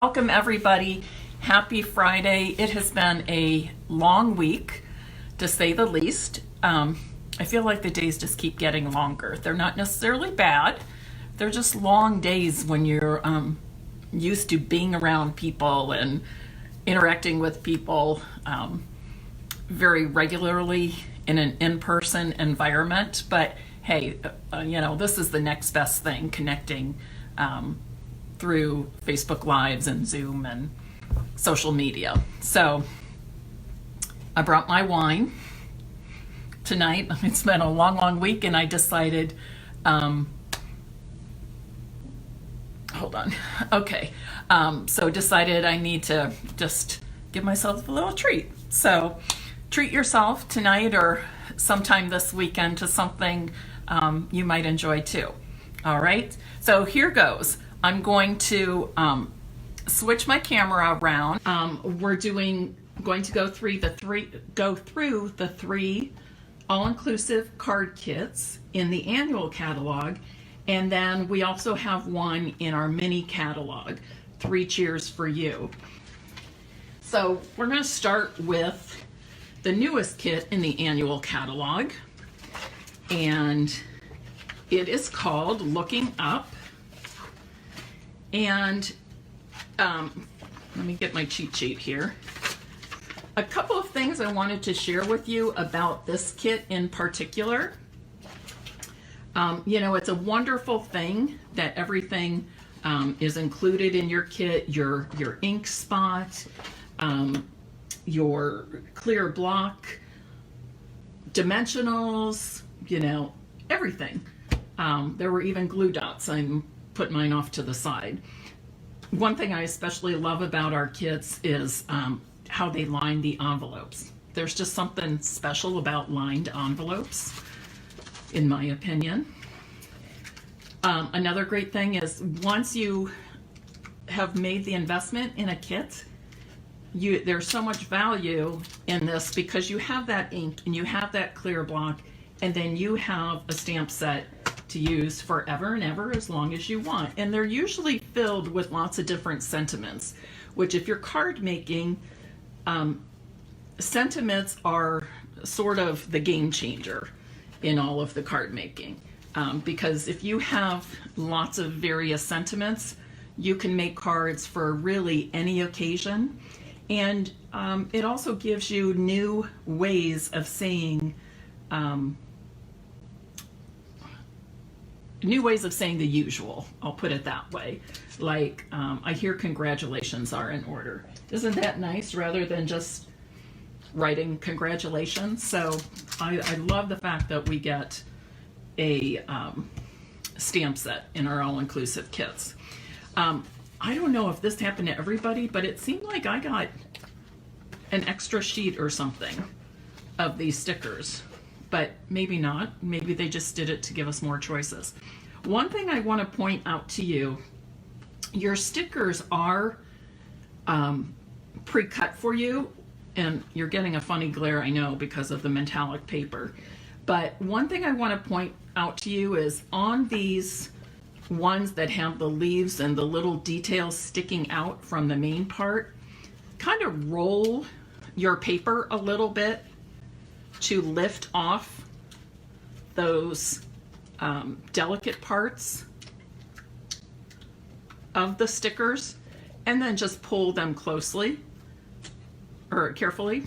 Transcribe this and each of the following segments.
Welcome everybody. Happy Friday. It has been a long week, to say the least. I feel like the days just keep getting longer. They're not necessarily bad. They're just long days when you're used to being around people and interacting with people very regularly in an in-person environment. But hey, this is the next best thing, connecting through Facebook Lives and Zoom and social media. So I brought my wine tonight. It's been a long week and I decided, hold on. Okay. So decided I need to just give myself a little treat. So treat yourself tonight or sometime this weekend to something you might enjoy too. All right. So here goes. I'm going to switch my camera around. We're going to go through the three all-inclusive card kits in the annual catalog, and then we also have one in our mini catalog, 3 Cheers for You. So we're going to start with the newest kit in the annual catalog, and it is called Looking Up. And let me get my cheat sheet here. A couple of things I wanted to share with you about this kit in particular. It's a wonderful thing that everything is included in your kit, your ink spot, your clear block, dimensionals, everything. There were even glue dots. I'm put mine off to the side. One thing I especially love about our kits is how they line the envelopes. There's just something special about lined envelopes, in my opinion. Another great thing is once you have made the investment in a kit, there's so much value in this because you have that ink and you have that clear block, and then you have a stamp set to use forever and ever as long as you want. And they're usually filled with lots of different sentiments, which if you're card making, sentiments are sort of the game changer in all of the card making. Because if you have lots of various sentiments, you can make cards for really any occasion. And it also gives you new ways of saying the usual, I'll put it that way. Like, I hear congratulations are in order. Isn't that nice, rather than just writing congratulations? So I love the fact that we get a stamp set in our all-inclusive kits. I don't know if this happened to everybody, but it seemed like I got an extra sheet or something of these stickers. But maybe not. Maybe they just did it to give us more choices. One thing I want to point out to you, your stickers are pre-cut for you, and you're getting a funny glare, I know, because of the metallic paper. But one thing I want to point out to you is on these ones that have the leaves and the little details sticking out from the main part, kind of roll your paper a little bit to lift off those delicate parts of the stickers, and then just pull them closely or carefully,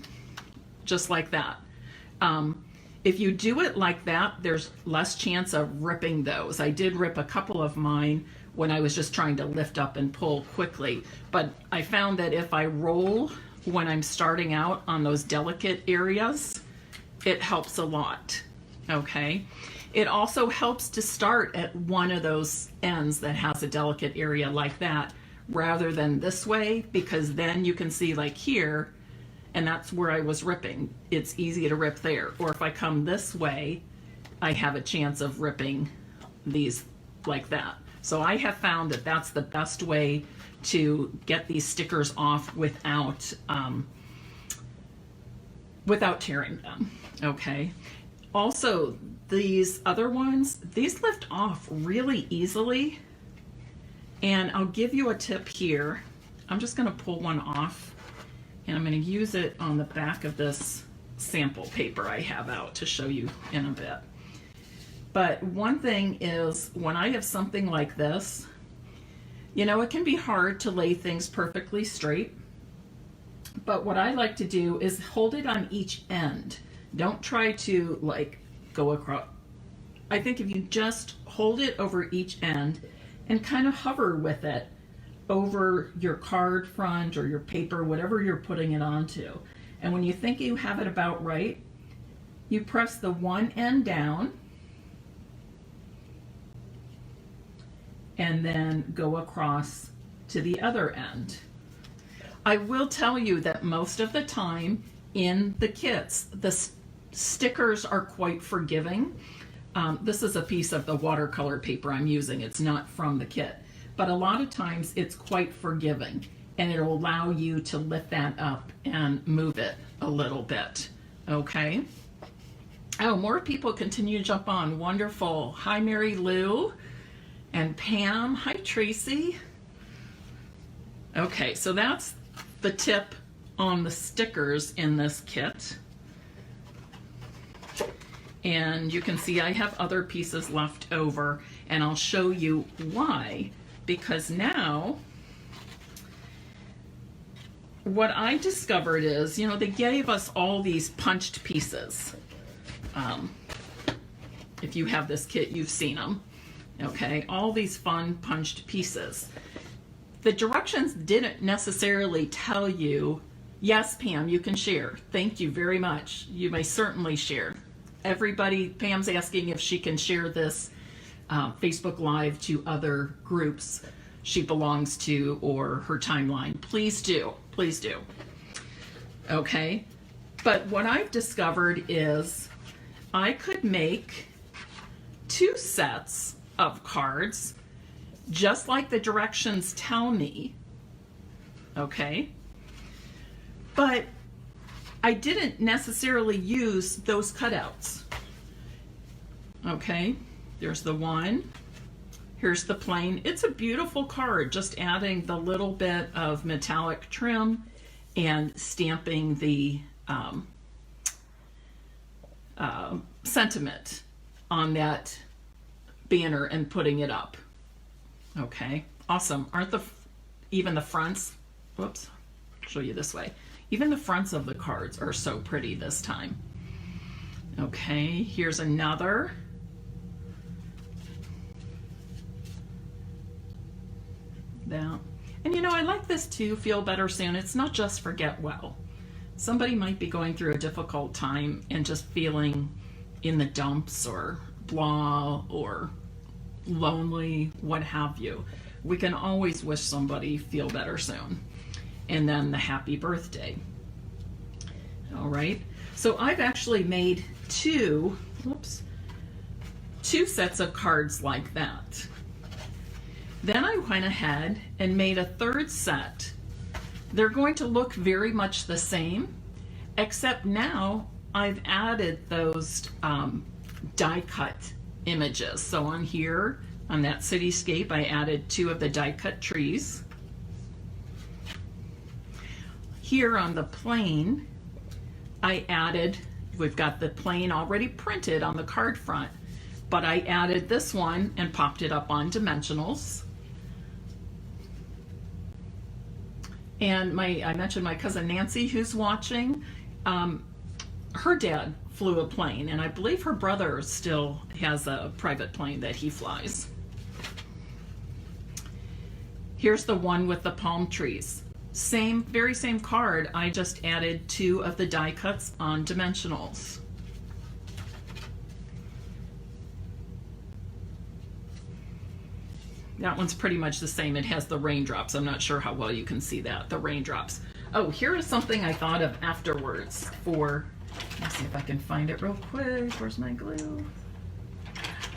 just like that. If you do it like that, there's less chance of ripping those. I did rip a couple of mine when I was just trying to lift up and pull quickly, but I found that if I roll when I'm starting out on those delicate areas, it helps a lot. Okay. It also helps to start at one of those ends that has a delicate area like that, rather than this way, because then you can see, like here, and that's where I was ripping. It's easy to rip there. Or if I come this way, I have a chance of ripping these like that. So I have found that that's the best way to get these stickers off without tearing them. Okay. Also, these other ones, these lift off really easily. And I'll give you a tip here. I'm just going to pull one off, and I'm going to use it on the back of this sample paper I have out to show you in a bit. But one thing is, when I have something like this, you know, it can be hard to lay things perfectly straight. But what I like to do is hold it on each end. Don't try to like go across. I think if you just hold it over each end and kind of hover with it over your card front or your paper, whatever you're putting it onto. And when you think you have it about right, you press the one end down and then go across to the other end. I will tell you that most of the time in the kits, the stickers are quite forgiving. This is a piece of the watercolor paper I'm using. It's not from the kit, but a lot of times it's quite forgiving, and it'll allow you to lift that up and move it a little bit. Okay. Oh, more people continue to jump on. Wonderful. Hi, Mary Lou and Pam. Hi, Tracy. Okay, so that's the tip on the stickers in this kit. And you can see I have other pieces left over, and I'll show you why. Because now, what I discovered is, you know, they gave us all these punched pieces. If you have this kit, you've seen them. Okay, all these fun punched pieces. The directions didn't necessarily tell you, yes, Pam, you can share. Thank you very much. You may certainly share. Everybody, Pam's asking if she can share this Facebook Live to other groups she belongs to or her timeline. Please do. Please do. Okay. But what I've discovered is I could make 2 sets of cards just like the directions tell me. Okay. But I didn't necessarily use those cutouts. Okay. There's the one. Here's the plain. It's a beautiful card, just adding the little bit of metallic trim and stamping the sentiment on that banner and putting it up. Okay, awesome. Aren't even the fronts, whoops, I'll show you this way. Even the fronts of the cards are so pretty this time. Okay, here's another. That. And you know, I like this too, Feel Better Soon. It's not just for get well. Somebody might be going through a difficult time and just feeling in the dumps or blah or lonely, what have you. We can always wish somebody feel better soon. And then the happy birthday. All right. So I've actually made two sets of cards like that. Then I went ahead and made a third set. They're going to look very much the same, except now I've added those die cut images. So on here, on that cityscape, I added 2 of the die cut trees. Here on the plain, I added, we've got the plain already printed on the card front, but I added this one and popped it up on dimensionals. And I mentioned my cousin Nancy, who's watching. Her dad flew a plane, and I believe her brother still has a private plane that he flies. Here's the one with the palm trees. Very same card. I just added 2 of the die cuts on dimensionals. That one's pretty much the same. It has the raindrops. I'm not sure how well you can see that, the raindrops. Oh, here is something I thought of afterwards for, let's see if I can find it real quick. Where's my glue?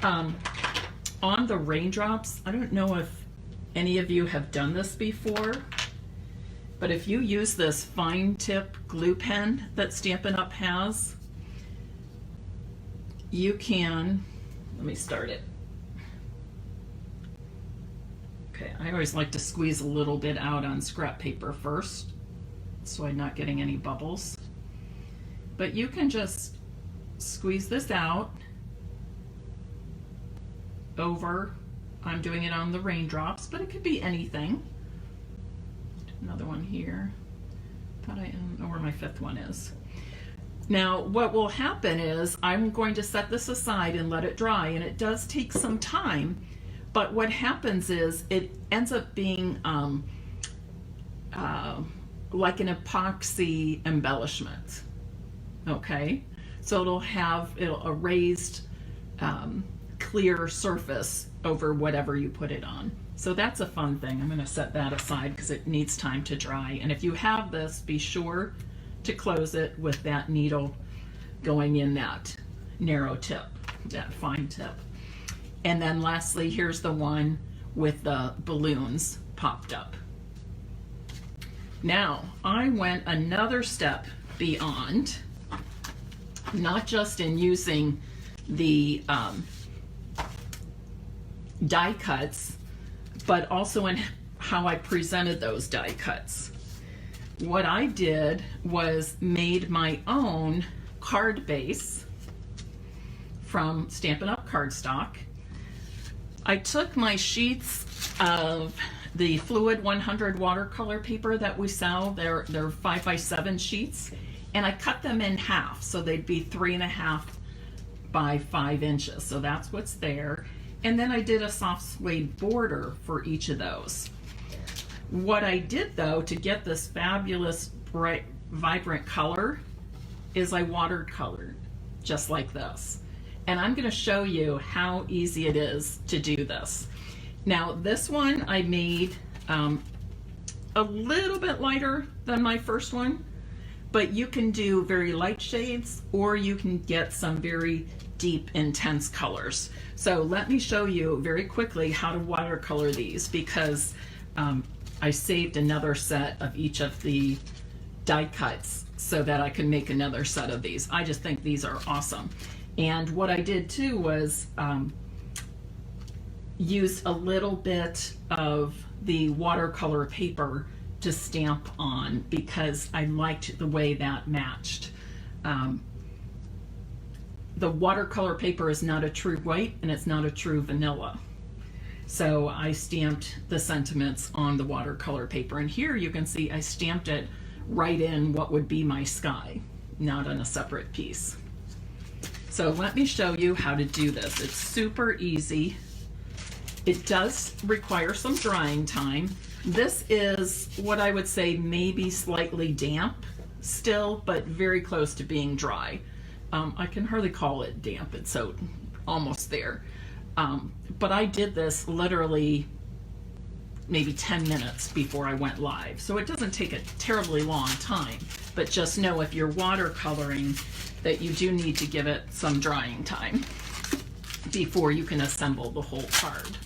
On the raindrops, I don't know if any of you have done this before, but if you use this fine tip glue pen that Stampin' Up! Has, you can, let me start it. Okay, I always like to squeeze a little bit out on scrap paper first, so I'm not getting any bubbles. But you can just squeeze this out over. I'm doing it on the raindrops, but it could be anything. Another one here. Thought I don't know where my fifth one is. Now, what will happen is I'm going to set this aside and let it dry, and it does take some time, but what happens is it ends up being like an epoxy embellishment. Okay, so it'll have a raised clear surface over whatever you put it on. So that's a fun thing. I'm going to set that aside because it needs time to dry. And if you have this, be sure to close it with that needle going in that narrow tip, that fine tip. And then lastly, here's the one with the balloons popped up. Now, I went another step beyond, not just in using the die cuts, but also in how I presented those die cuts. What I did was made my own card base from Stampin' Up cardstock. I took my sheets of the Fluid 100 watercolor paper that we sell. They're 5x7 sheets, and I cut them in half so they'd be 3.5 by 5 inches. So that's what's there. And then I did a soft suede border for each of those. What I did though to get this fabulous bright vibrant color is I watercolored just like this. And I'm going to show you how easy it is to do this. Now this one I made a little bit lighter than my first one, but you can do very light shades or you can get some very deep intense colors. So let me show you very quickly how to watercolor these, because I saved another set of each of the die cuts so that I can make another set of these. I just think these are awesome. And what I did too was use a little bit of the watercolor paper to stamp on because I liked the way that matched. The watercolor paper is not a true white and it's not a true vanilla. So I stamped the sentiments on the watercolor paper. And here you can see I stamped it right in what would be my sky, not on a separate piece. So let me show you how to do this. It's super easy. It does require some drying time. This is what I would say maybe slightly damp still, but very close to being dry. I can hardly call it damp, it's so almost there. But I did this literally maybe 10 minutes before I went live. So it doesn't take a terribly long time, but just know if you're watercoloring that you do need to give it some drying time before you can assemble the whole card.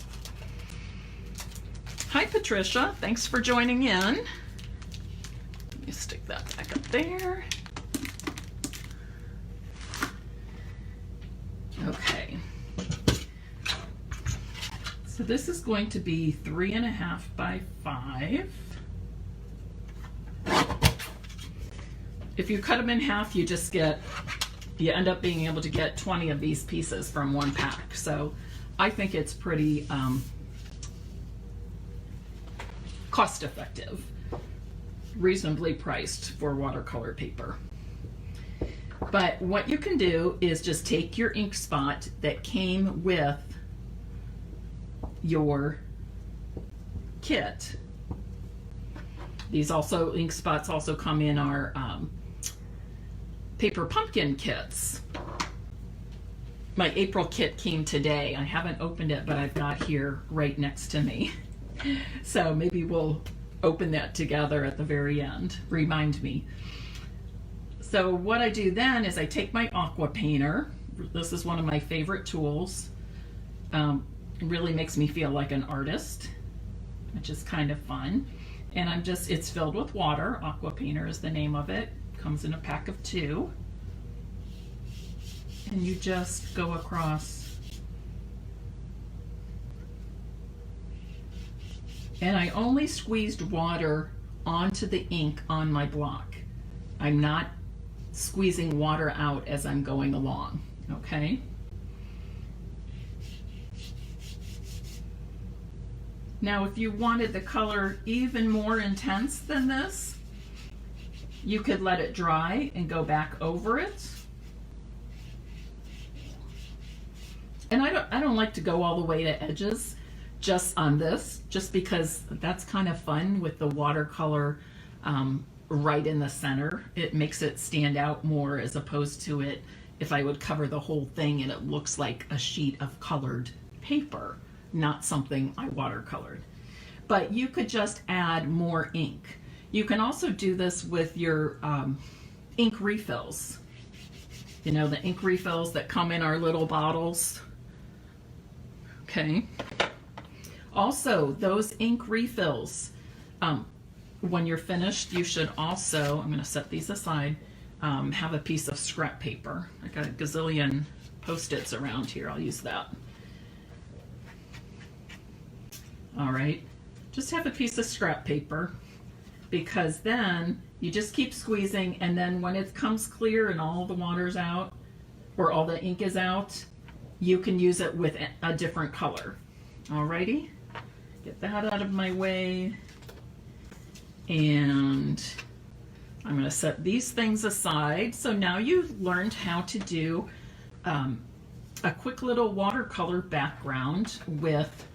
Hi Patricia, thanks for joining in. Let me stick that back up there. Okay. So this is going to be 3.5 by 5. If you cut them in half, you end up being able to get 20 of these pieces from one pack. So I think it's pretty cost effective, reasonably priced for watercolor paper. But what you can do is just take your ink spot that came with your kit. These ink spots also come in our paper pumpkin kits. My April kit came today. I haven't opened it, but I've got here right next to me. So maybe we'll open that together at the very end. Remind me. So what I do then is I take my aqua painter. This is one of my favorite tools. It really makes me feel like an artist, which is kind of fun. And it's filled with water. Aqua painter is the name of it. Comes in a pack of 2. And you just go across And I only squeezed water onto the ink on my block. I'm not squeezing water out as I'm going along, okay? Now, if you wanted the color even more intense than this, you could let it dry and go back over it. And I don't like to go all the way to edges just on this, just because that's kind of fun with the watercolor right in the center. It makes it stand out more, as opposed to it if I would cover the whole thing and it looks like a sheet of colored paper, not something I watercolored. But you could just add more ink. You can also do this with your ink refills. You know, the ink refills that come in our little bottles. Okay. Also, those ink refills, when you're finished, you should also, I'm going to set these aside, have a piece of scrap paper. I got a gazillion Post-its around here. I'll use that. All right. Just have a piece of scrap paper, because then you just keep squeezing, and then when it comes clear and all the water's out, or all the ink is out, you can use it with a different color. Alrighty, get that out of my way. And I'm going to set these things aside. So now you've learned how to do a quick little watercolor background with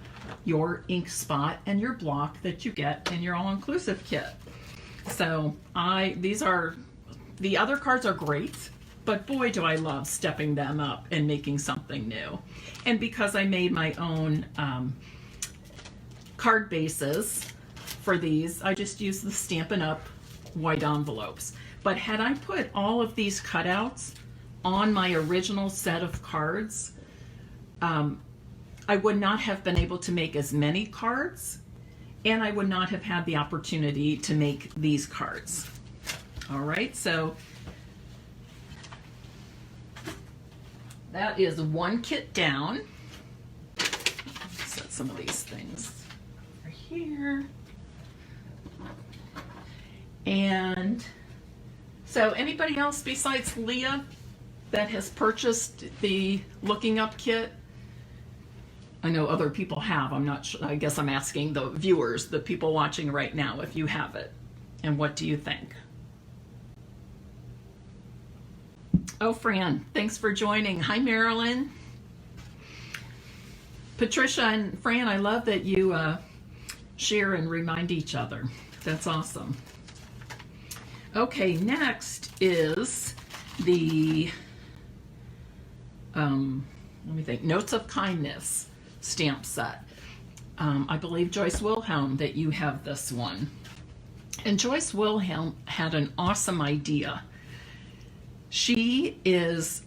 your ink spot and your block that you get in your all-inclusive kit. So the other cards are great, but boy, do I love stepping them up and making something new. And because I made my own card bases for these, I just used the Stampin' Up white envelopes. But had I put all of these cutouts on my original set of cards, I would not have been able to make as many cards, and I would not have had the opportunity to make these cards. All right, so that is one kit down. Set some of these things over here. And so anybody else besides Leah that has purchased the Looking Up kit? I know other people have. I'm not sure. I guess I'm asking the viewers, the people watching right now, if you have it. And what do you think? Oh, Fran, thanks for joining. Hi, Marilyn. Patricia and Fran, I love that you share and remind each other. That's awesome. Okay, next is the, let me think, Notes of Kindness stamp set. I believe Joyce Wilhelm that you have this one. And Joyce Wilhelm had an awesome idea. She is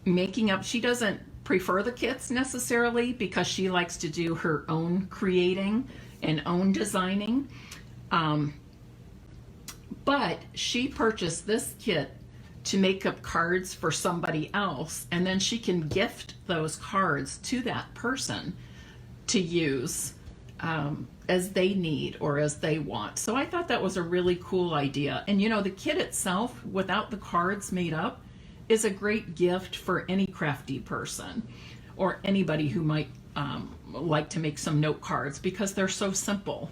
making up, she doesn't prefer the kits necessarily because she likes to do her own creating and own designing. But she purchased this kit to make up cards for somebody else, and then she can gift those cards to that person to use as they need or as they want. So I thought that was a really cool idea. And you know, the kit itself, without the cards made up, is a great gift for any crafty person or anybody who might like to make some note cards, because they're so simple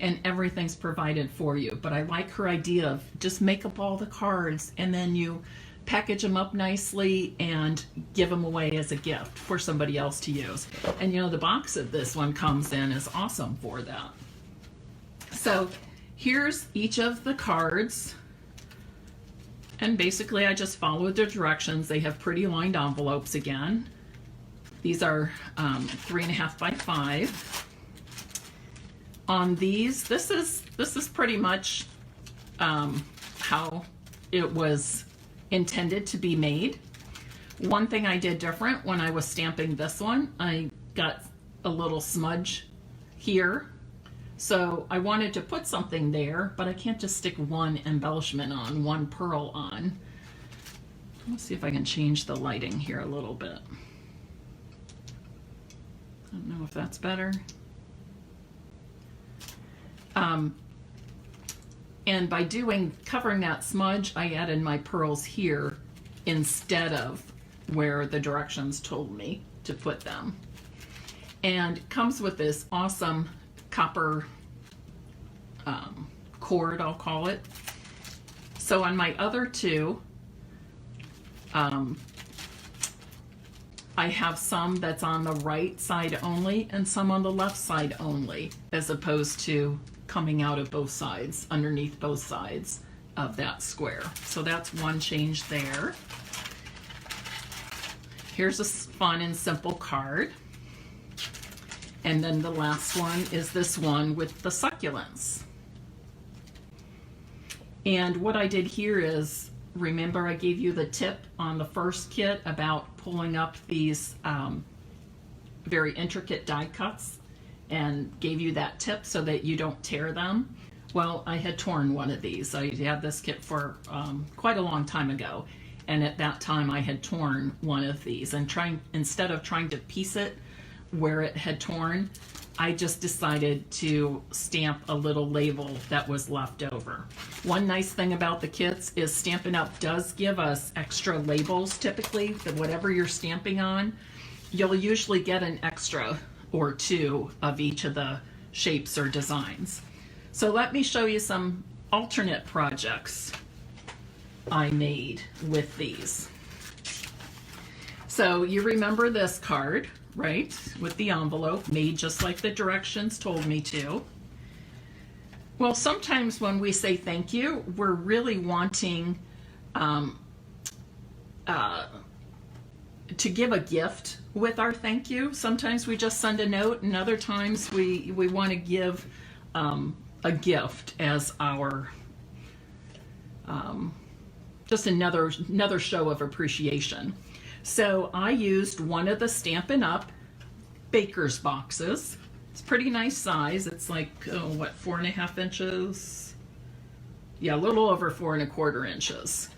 and everything's provided for you. But I like her idea of just make up all the cards and then you package them up nicely and give them away as a gift for somebody else to use. And you know, the box that this one comes in is awesome for that. So here's each of the cards. And basically I just followed the directions. They have pretty lined envelopes again. These are 3.5 by 5. On these, this is pretty much how it was intended to be made. One thing I did different when I was stamping this one, I got a little smudge here. So I wanted to put something there, but I can't just stick one embellishment on, one pearl on. Let's see if I can change the lighting here a little bit. I don't know if that's better. And by covering that smudge, I added my pearls here instead of where the directions told me to put them. And it comes with this awesome copper cord, I'll call it. So on my other two, I have some that's on the right side only and some on the left side only, as opposed to coming out of both sides, underneath both sides of that square. So that's one change there. Here's a fun and simple card. And then the last one is this one with the succulents. And what I did here is, remember I gave you the tip on the first kit about pulling up these very intricate die cuts, and gave you that tip so that you don't tear them. Well, I had torn one of these. I had this kit for quite a long time ago, and at that time I had torn one of these, and instead of trying to piece it where it had torn, I just decided to stamp a little label that was left over. One nice thing about the kits is Stampin' Up! Does give us extra labels typically, that whatever you're stamping on, you'll usually get an extra or two of each of the shapes or designs. So let me show you some alternate projects I made with these. So you remember this card, right? With the envelope, made just like the directions told me to. Well, sometimes when we say thank you, we're really wanting to give a gift with our thank you. Sometimes we just send a note, and other times we want to give a gift as our just another show of appreciation. So I used one of the Stampin' Up! Baker's boxes. It's pretty nice size. It's like, oh, what, 4.5 inches? Yeah, a little over 4.25 inches.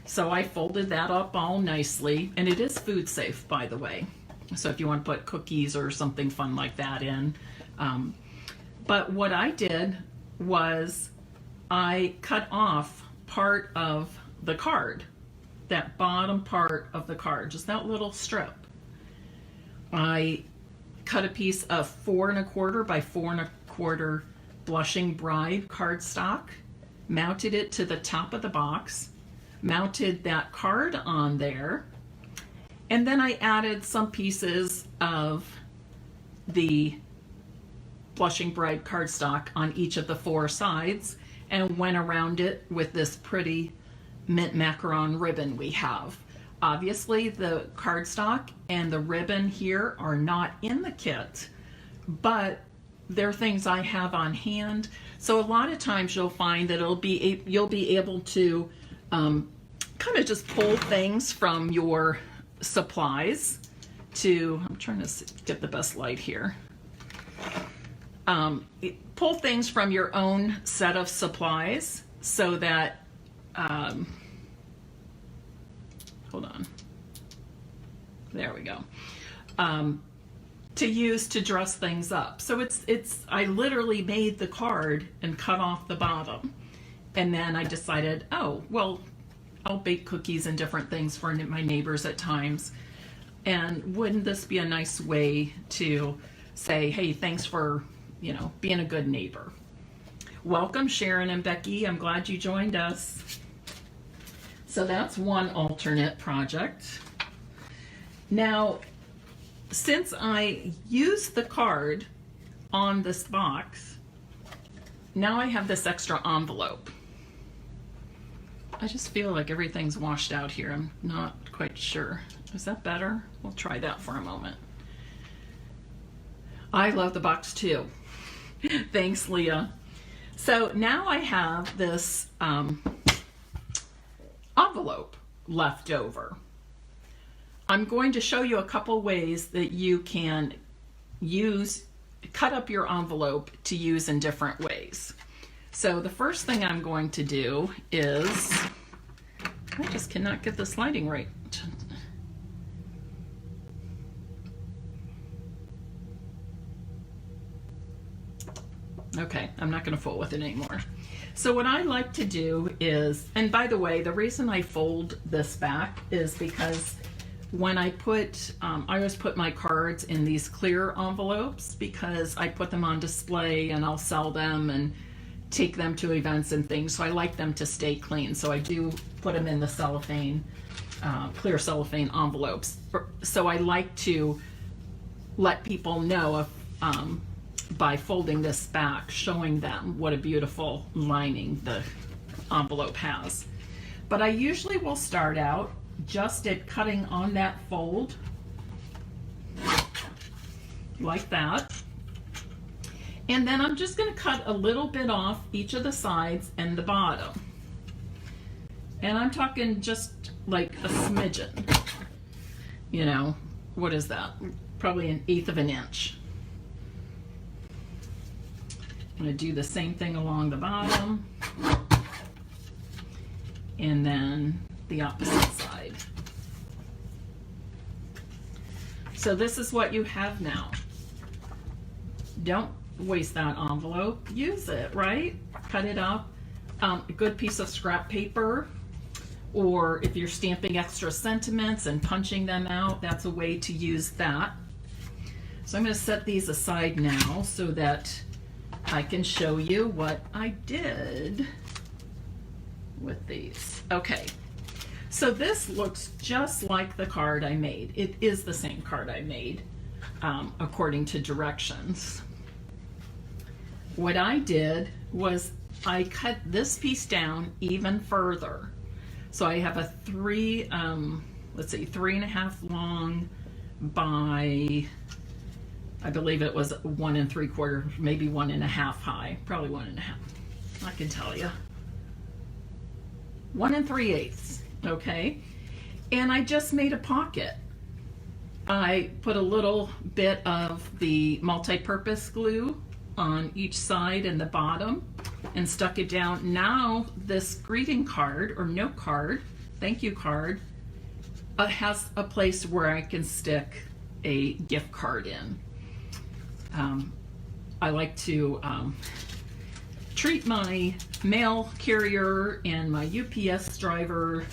So I folded that up all nicely, and it is food safe, by the way. So if you want to put cookies or something fun like that in. But what I did was I cut off part of the card, that bottom part of the card, just that little strip. I cut a piece of 4.25 by 4.25 Blushing Bride cardstock, mounted it to the top of the box, mounted that card on there, and then I added some pieces of the Blushing Bride cardstock on each of the 4 sides and went around it with this pretty mint macaron ribbon we have. Obviously the cardstock and the ribbon here are not in the kit, but they're things I have on hand. So a lot of times you'll find that you'll be able to kind of just pull things from your supplies to, I'm trying to get the best light here. Pull things from your own set of supplies so that, hold on, there we go, to use to dress things up. So I literally made the card and cut off the bottom, and then I decided, oh, well, I'll bake cookies and different things for my neighbors at times, and wouldn't this be a nice way to say, hey, thanks for, you know, being a good neighbor. Welcome, Sharon and Becky. I'm glad you joined us. So that's one alternate project. Now, since I used the card on this box, now I have this extra envelope. I just feel like everything's washed out here. I'm not quite sure. Is that better? We'll try that for a moment. I love the box too. Thanks, Leah. So now I have this envelope left over. I'm going to show you a couple ways that you can cut up your envelope to use in different ways. So the first thing I'm going to do is, I just cannot get this lighting right. Okay, I'm not going to fool with it anymore. So what I like to do is, and by the way, the reason I fold this back is because when I always put my cards in these clear envelopes because I put them on display and I'll sell them and take them to events and things. So I like them to stay clean. So I do put them in the cellophane, clear cellophane envelopes. So I like to let people know if, by folding this back, showing them what a beautiful lining the envelope has. But I usually will start out just at cutting on that fold like that. And then I'm just going to cut a little bit off each of the sides and the bottom. And I'm talking just like a smidgen. You know, what is that? Probably 1/8 of an inch. I'm going to do the same thing along the bottom. And then the opposite side. So this is what you have now. Don't waste that envelope. Use it, right? Cut it up. A good piece of scrap paper, or if you're stamping extra sentiments and punching them out, that's a way to use that. So I'm going to set these aside now so that I can show you what I did with these. Okay, so this looks just like the card I made. It is the same card I made according to directions. What I did was I cut this piece down even further. So I have a 3.5 long by, I believe it was 1 3/4, maybe 1.5 high, probably 1.5. I can tell you. 1 3/8, okay? And I just made a pocket. I put a little bit of the multi-purpose glue on each side and the bottom and stuck it down. Now this greeting card or note card, thank you card, has a place where I can stick a gift card in. I like to treat my mail carrier and my UPS driver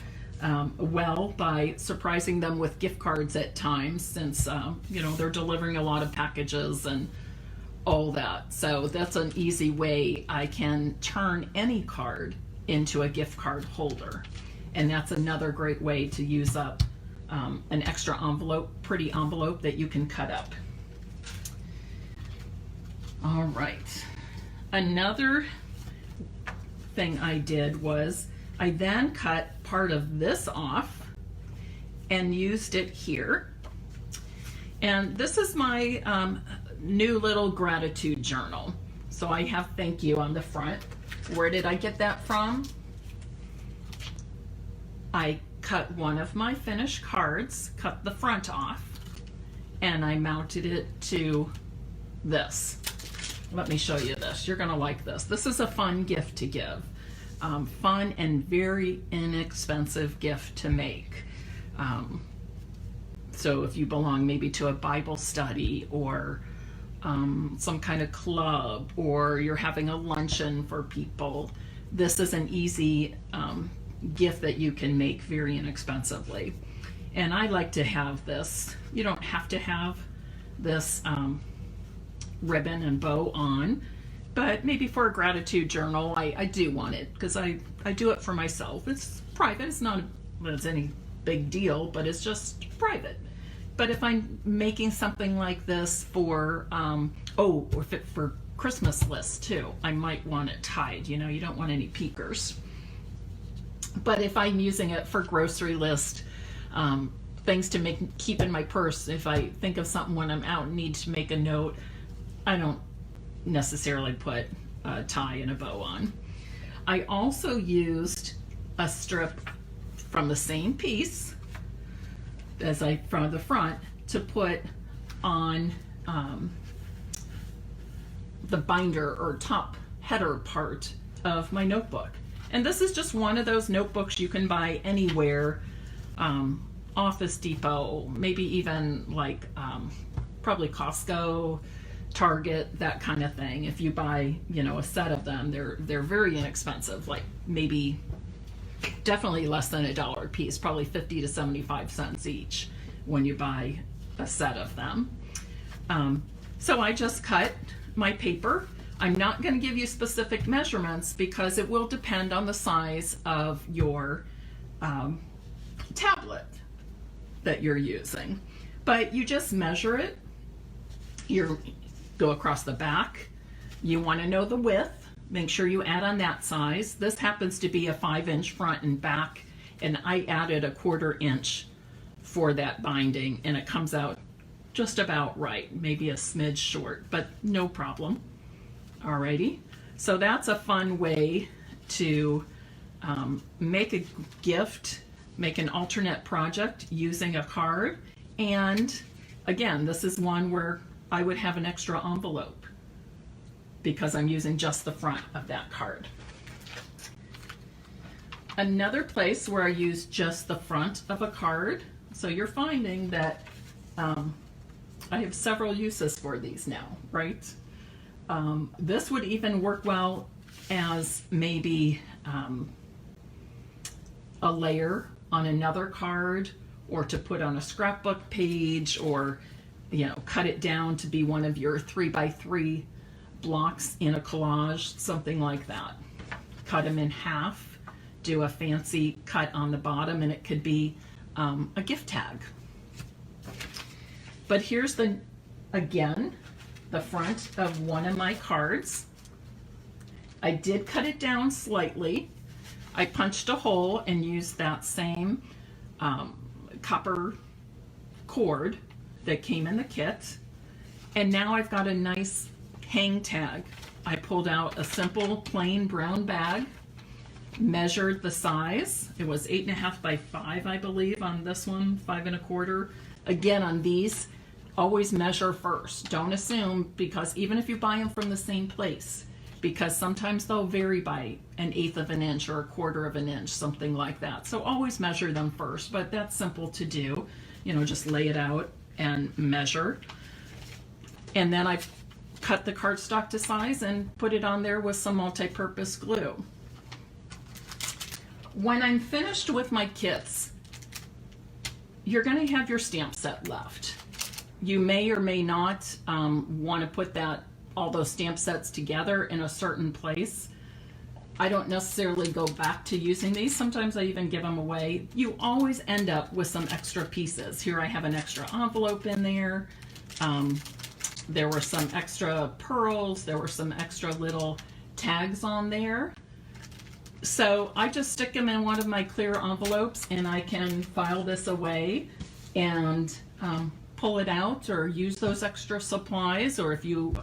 well by surprising them with gift cards at times, since you know, they're delivering a lot of packages and all that. So that's an easy way I can turn any card into a gift card holder. And that's another great way to use up an extra envelope, pretty envelope that you can cut up. All right. Another thing I did was I then cut part of this off and used it here. And this is my new little gratitude journal. So I have thank you on the front. Where did I get that from? I cut one of my finished cards, cut the front off, and I mounted it to this. Let me show you this. You're gonna like this. This is a fun gift to give. Fun and very inexpensive gift to make. So if you belong maybe to a Bible study or some kind of club, or you're having a luncheon for people, this is an easy gift that you can make very inexpensively. And I like to have this. You don't have to have this ribbon and bow on, but maybe for a gratitude journal I do want it, because I do it for myself. It's private. It's not it's any big deal, but it's just private. But if I'm making something like this for or if it for Christmas lists too, I might want it tied. You know, you don't want any peekers. But if I'm using it for grocery list, things to keep in my purse, if I think of something when I'm out and need to make a note, I don't necessarily put a tie and a bow on. I also used a strip from the same piece as from the front to put on the binder or top header part of my notebook. And this is just one of those notebooks you can buy anywhere, Office Depot, maybe even like probably Costco, Target, that kind of thing. If you buy, you know, a set of them, they're very inexpensive, like maybe definitely less than $1 a piece, probably 50 to 75 cents each when you buy a set of them. So I just cut my paper. I'm not going to give you specific measurements because it will depend on the size of your tablet that you're using. But you just measure it. You go across the back. You want to know the width. Make sure you add on that size. This happens to be a 5-inch front and back, and I added a 1/4 inch for that binding, and it comes out just about right, maybe a smidge short, but no problem. Alrighty, so that's a fun way to make a gift, make an alternate project using a card. And again, this is one where I would have an extra envelope because I'm using just the front of that card. Another place where I use just the front of a card, so you're finding that I have several uses for these now, right? This would even work well as maybe a layer on another card, or to put on a scrapbook page, or, you know, cut it down to be one of your 3x3 blocks in a collage, something like that. Cut them in half, do a fancy cut on the bottom, and it could be a gift tag. But here's again, the front of one of my cards. I did cut it down slightly. I punched a hole and used that same copper cord that came in the kit. And now I've got a nice hang tag. I pulled out a simple plain brown bag, measured the size. It was 8.5 by 5, I believe, on this one, 5 1/4. Again, on these, always measure first. Don't assume, because even if you buy them from the same place, because sometimes they'll vary by 1/8 of an inch or 1/4 of an inch, something like that. So always measure them first, but that's simple to do. You know, just lay it out and measure. And then I cut the cardstock to size and put it on there with some multi-purpose glue. When I'm finished with my kits, you're going to have your stamp set left. You may or may not want to put all those stamp sets together in a certain place. I don't necessarily go back to using these. Sometimes I even give them away. You always end up with some extra pieces. Here I have an extra envelope in there. There were some extra pearls. There were some extra little tags on there. So I just stick them in one of my clear envelopes, and I can file this away and pull it out, or use those extra supplies. Or if you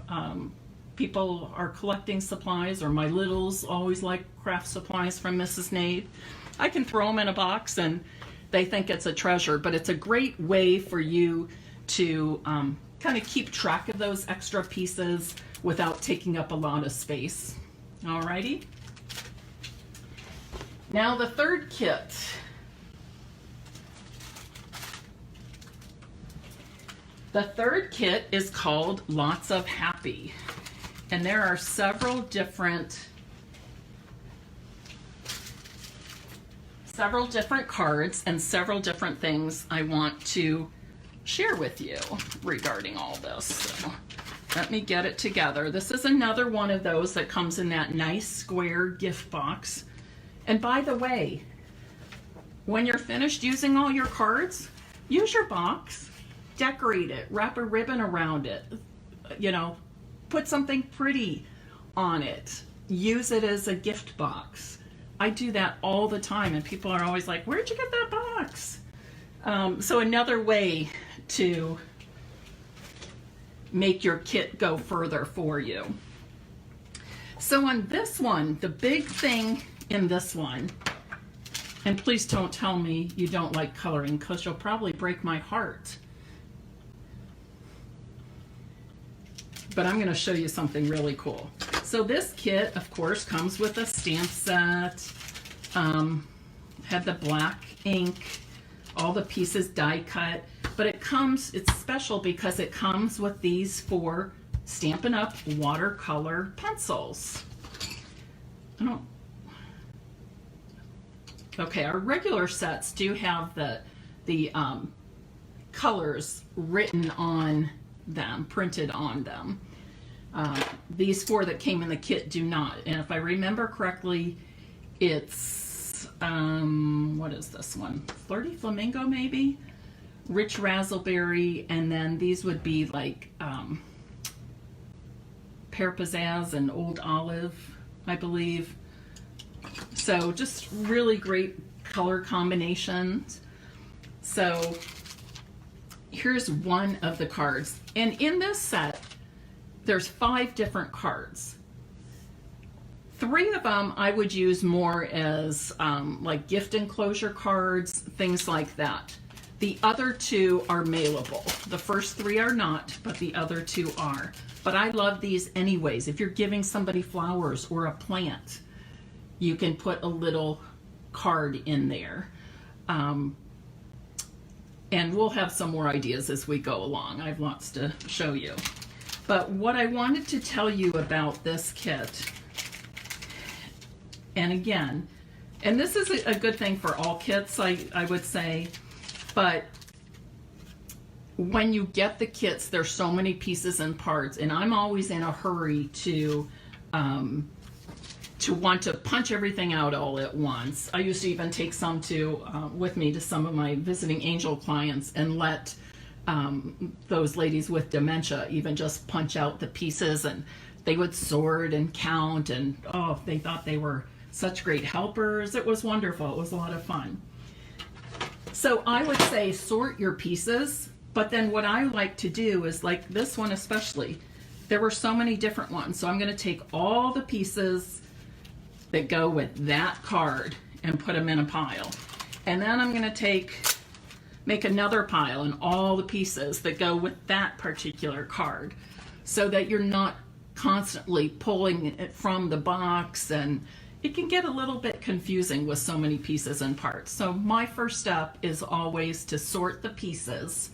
people are collecting supplies, or my littles always like craft supplies from Mrs. Knabe, I can throw them in a box and they think it's a treasure. But it's a great way for you to kind of keep track of those extra pieces without taking up a lot of space. Alrighty. Now the third kit. The third kit is called Lots of Happy. And there are several different cards and several different things I want to share with you regarding all this. So let me get it together. This is another one of those that comes in that nice square gift box. And by the way, when you're finished using all your cards, use your box, decorate it, wrap a ribbon around it, you know, put something pretty on it, use it as a gift box. I do that all the time, and people are always like, where'd you get that box? So another way to make your kit go further for you. So on this one, the big thing in this one, and please don't tell me you don't like coloring, because you'll probably break my heart. But I'm going to show you something really cool. So this kit, of course, comes with a stamp set, had the black ink, all the pieces die cut, but it's special because it comes with these 4 Stampin' Up! Watercolor pencils. Okay, our regular sets do have the colors written on them, printed on them. These 4 that came in the kit do not. And if I remember correctly, it's, what is this one? Flirty Flamingo, maybe? Rich Razzleberry, and then these would be like Pear Pizzazz and Old Olive, I believe. So just really great color combinations. So here's one of the cards. And in this set, there's 5 different cards. 3 of them I would use more as like gift enclosure cards, things like that. The other 2 are mailable. The first 3 are not, but the other 2 are. But I love these anyways. If you're giving somebody flowers or a plant, you can put a little card in there. And we'll have some more ideas as we go along. I have lots to show you. But what I wanted to tell you about this kit, and again, and this is a good thing for all kits, I would say, but when you get the kits, there's so many pieces and parts, and I'm always in a hurry to want to punch everything out all at once. I used to even take some with me to some of my visiting angel clients and let those ladies with dementia even just punch out the pieces, and they would sort and count, and oh, they thought they were such great helpers. It was wonderful. It was a lot of fun. So I would say sort your pieces, but then what I like to do is, like this one especially, there were so many different ones. So I'm going to take all the pieces that go with that card and put them in a pile. And then I'm going to make another pile and all the pieces that go with that particular card, so that you're not constantly pulling it from the box, and it can get a little bit confusing with so many pieces and parts. So my first step is always to sort the pieces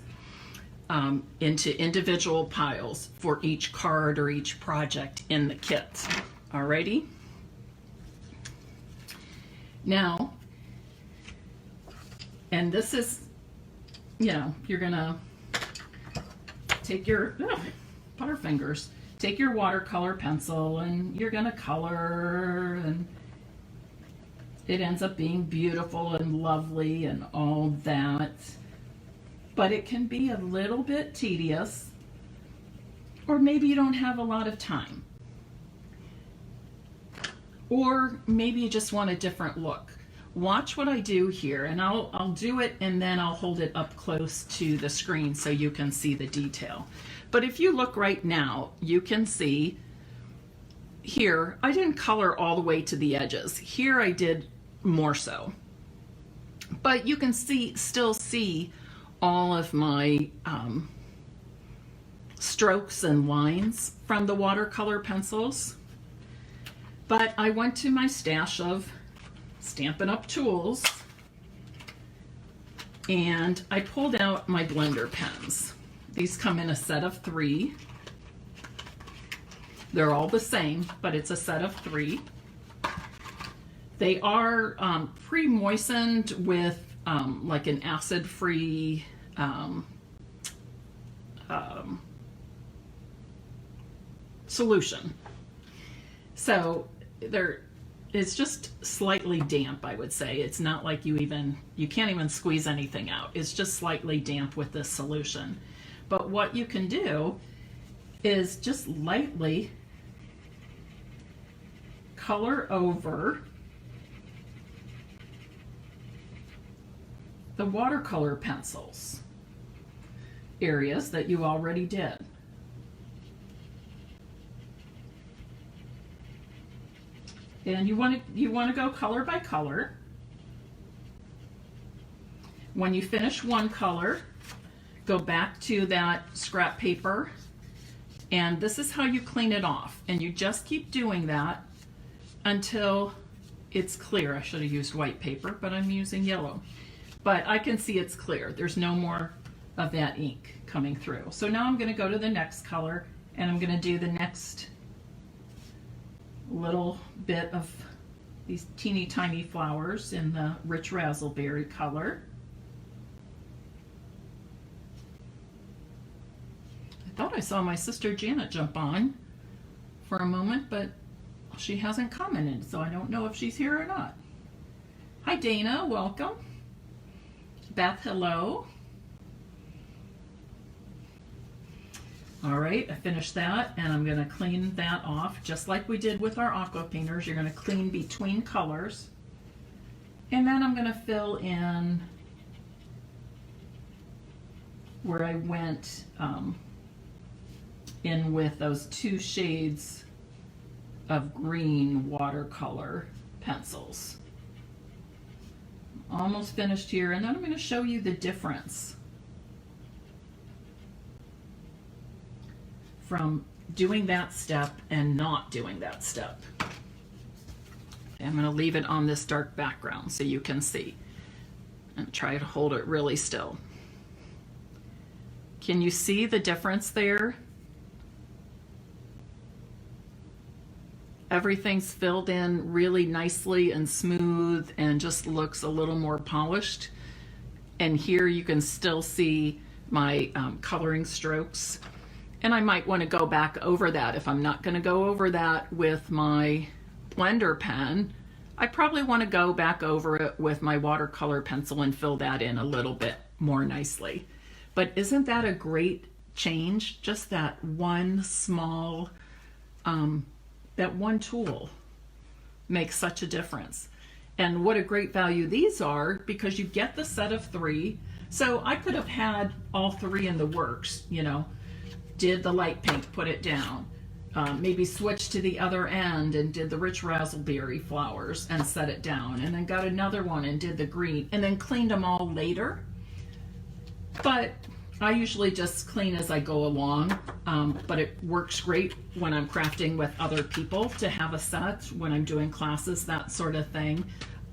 into individual piles for each card or each project in the kit. Alrighty? Now, and this is, you know, you're gonna take your butterfingers, take your watercolor pencil, and you're gonna color, and it ends up being beautiful and lovely and all that. But it can be a little bit tedious, or maybe you don't have a lot of time, or maybe you just want a different look. Watch what I do here, and I'll do it, and then I'll hold it up close to the screen so you can see the detail. But if you look right now, you can see here, I didn't color all the way to the edges. Here I did more so. But you can still see all of my strokes and lines from the watercolor pencils. But I went to my stash of Stampin' Up! Tools, and I pulled out my blender pens. These come in a set of 3. They're all the same, but it's a set of 3. They are pre-moistened with like an acid-free solution. So it's just slightly damp, I would say. It's not like you can't even squeeze anything out. It's just slightly damp with this solution. But what you can do is just lightly color over the watercolor pencils areas that you already did. And you want to go color by color. When you finish one color, go back to that scrap paper, and this is how you clean it off. And you just keep doing that until it's clear. I should have used white paper, but I'm using yellow. But I can see it's clear. There's no more of that ink coming through. So now I'm going to go to the next color And I'm going to do the next little bit of these teeny tiny flowers in the rich raspberry color. I thought I saw my sister Janet jump on for a moment, but she hasn't commented, so I don't know if she's here or not. Hi Dana, welcome. Beth, hello. All right, I finished that, and I'm going to clean that off just like we did with our aqua painters. You're going to clean between colors, and then I'm going to fill in where I went in with those 2 shades of green watercolor pencils. Almost finished here, and then I'm going to show you the difference from doing that step and not doing that step. I'm going to leave it on this dark background so you can see, and try to hold it really still. Can you see the difference there? Everything's filled in really nicely and smooth and just looks a little more polished. And here you can still see my coloring strokes. And I might want to go back over that. If I'm not going to go over that with my blender pen, I probably want to go back over it with my watercolor pencil and fill that in a little bit more nicely. But isn't that a great change? Just that one small, that one tool makes such a difference. And what a great value these are, because you get the set of 3. So I could have had all 3 in the works, you know, did the light pink, put it down, maybe switched to the other end and did the rich raspberry flowers and set it down, and then got another one and did the green, and then cleaned them all later. But I usually just clean as I go along, but it works great when I'm crafting with other people to have a set, when I'm doing classes, that sort of thing.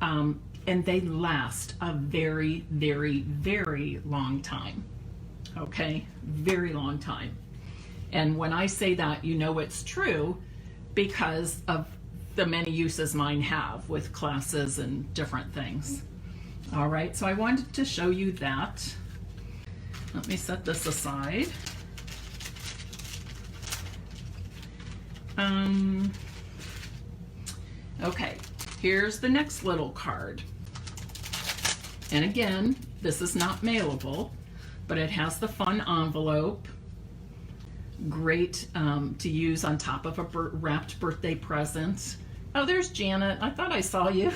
And they last a very, very, very long time. Okay, very long time. And when I say that, you know it's true because of the many uses mine have with classes and different things. All right, so I wanted to show you that. Let me set this aside. Okay, here's the next little card. And again, this is not mailable, but it has the fun envelope. Great to use on top of a wrapped birthday present. Oh, there's Janet. I thought I saw you.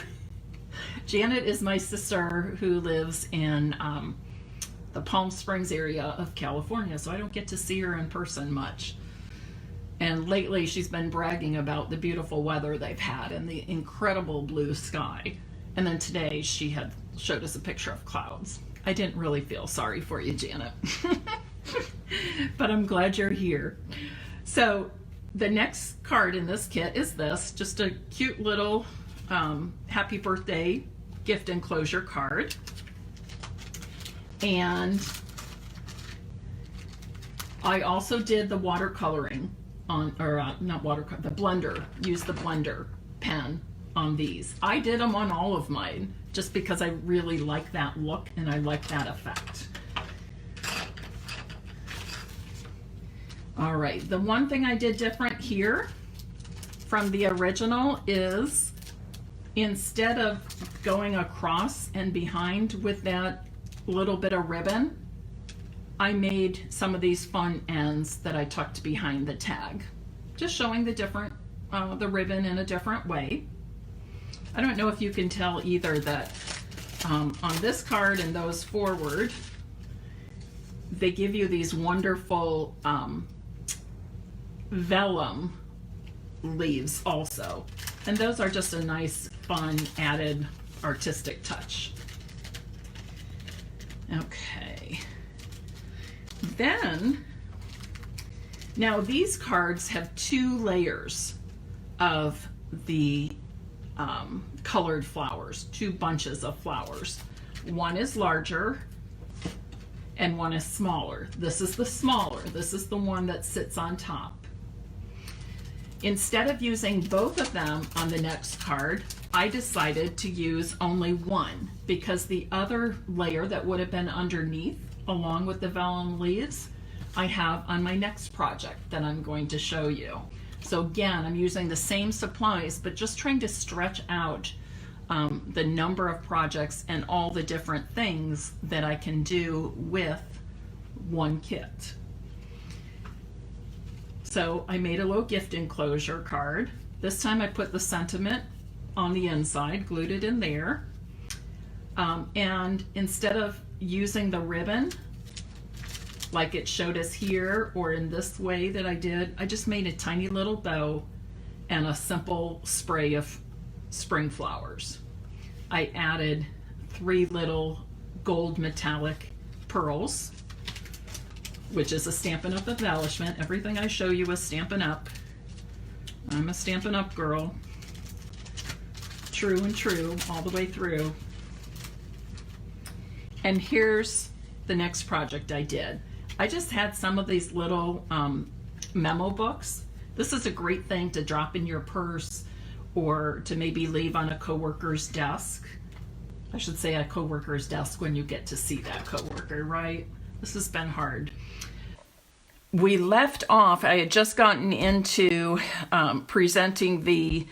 Janet is my sister who lives in the Palm Springs area of California, so I don't get to see her in person much. And lately she's been bragging about the beautiful weather they've had and the incredible blue sky. And then today she had showed us a picture of clouds. I didn't really feel sorry for you, Janet. But I'm glad you're here. So the next card in this kit is this, just a cute little happy birthday gift enclosure card. And I also did the watercoloring on, or not watercolor, the blender, use the blender pen on these. I did them on all of mine just because I really like that look and I like that effect. All right, the one thing I did different here from the original is instead of going across and behind with that little bit of ribbon, I made some of these fun ends that I tucked behind the tag, just showing the different, the ribbon in a different way. I don't know if you can tell either that on this card and those forward, they give you these wonderful vellum leaves also. And those are just a nice, fun, added artistic touch. Okay. Then, now these cards have 2 layers of the colored flowers, 2 bunches of flowers. One is larger and one is smaller. This is the smaller. This is the one that sits on top. Instead of using both of them on the next card, I decided to use only one because the other layer that would have been underneath, along with the vellum leaves, I have on my next project that I'm going to show you. So again, I'm using the same supplies, but just trying to stretch out the number of projects and all the different things that I can do with one kit. So I made a little gift enclosure card. This time I put the sentiment on the inside, glued it in there. And instead of using the ribbon, like it showed us here, or in this way that I did, I just made a tiny little bow and a simple spray of spring flowers. I added 3 little gold metallic pearls, which is a Stampin' Up embellishment. Everything I show you is Stampin' Up. I'm a Stampin' Up girl. True and true, all the way through. And here's the next project I did. I just had some of these little memo books. This is a great thing to drop in your purse or to maybe leave on a coworker's desk. I should say a coworker's desk when you get to see that coworker, right? This has been hard. We left off, I had just gotten into presenting the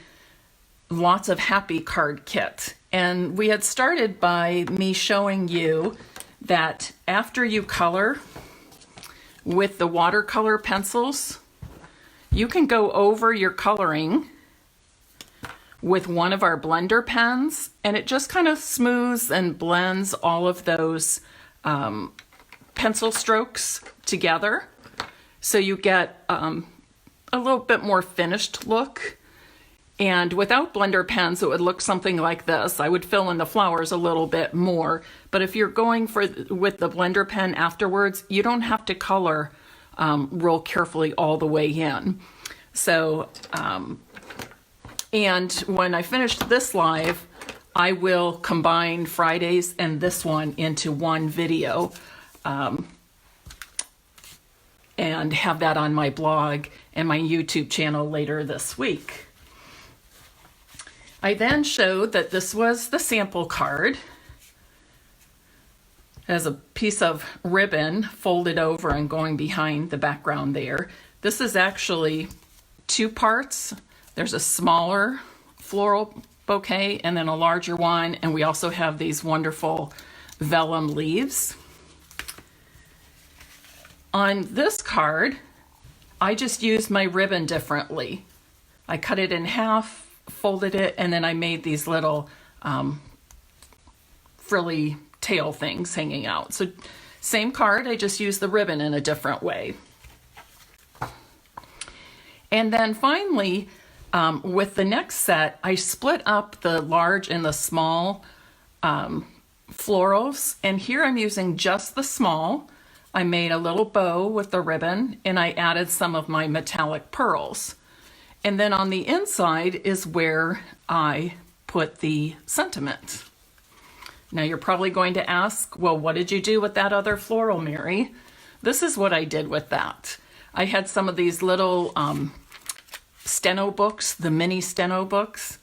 Lots of Happy card kit. And we had started by me showing you that after you color with the watercolor pencils, you can go over your coloring with one of our blender pens, and it just kind of smooths and blends all of those pencil strokes together. So you get a little bit more finished look. And without blender pens, it would look something like this. I would fill in the flowers a little bit more. But if you're going with the blender pen afterwards, you don't have to color real carefully all the way in. So, and when I finish this live, I will combine Friday's and this one into one video. And have that on my blog and my YouTube channel later this week. I then showed that this was the sample card. It has a piece of ribbon folded over and going behind the background there. This is actually 2 parts. There's a smaller floral bouquet and then a larger one, and we also have these wonderful vellum leaves. On this card, I just used my ribbon differently. I cut it in half, folded it, and then I made these little frilly tail things hanging out. So same card, I just used the ribbon in a different way. And then finally, with the next set, I split up the large and the small florals, and here I'm using just the small. I made a little bow with the ribbon, and I added some of my metallic pearls. And then on the inside is where I put the sentiment. Now you're probably going to ask, well, what did you do with that other floral, Mary? This is what I did with that. I had some of these little steno books, the mini steno books.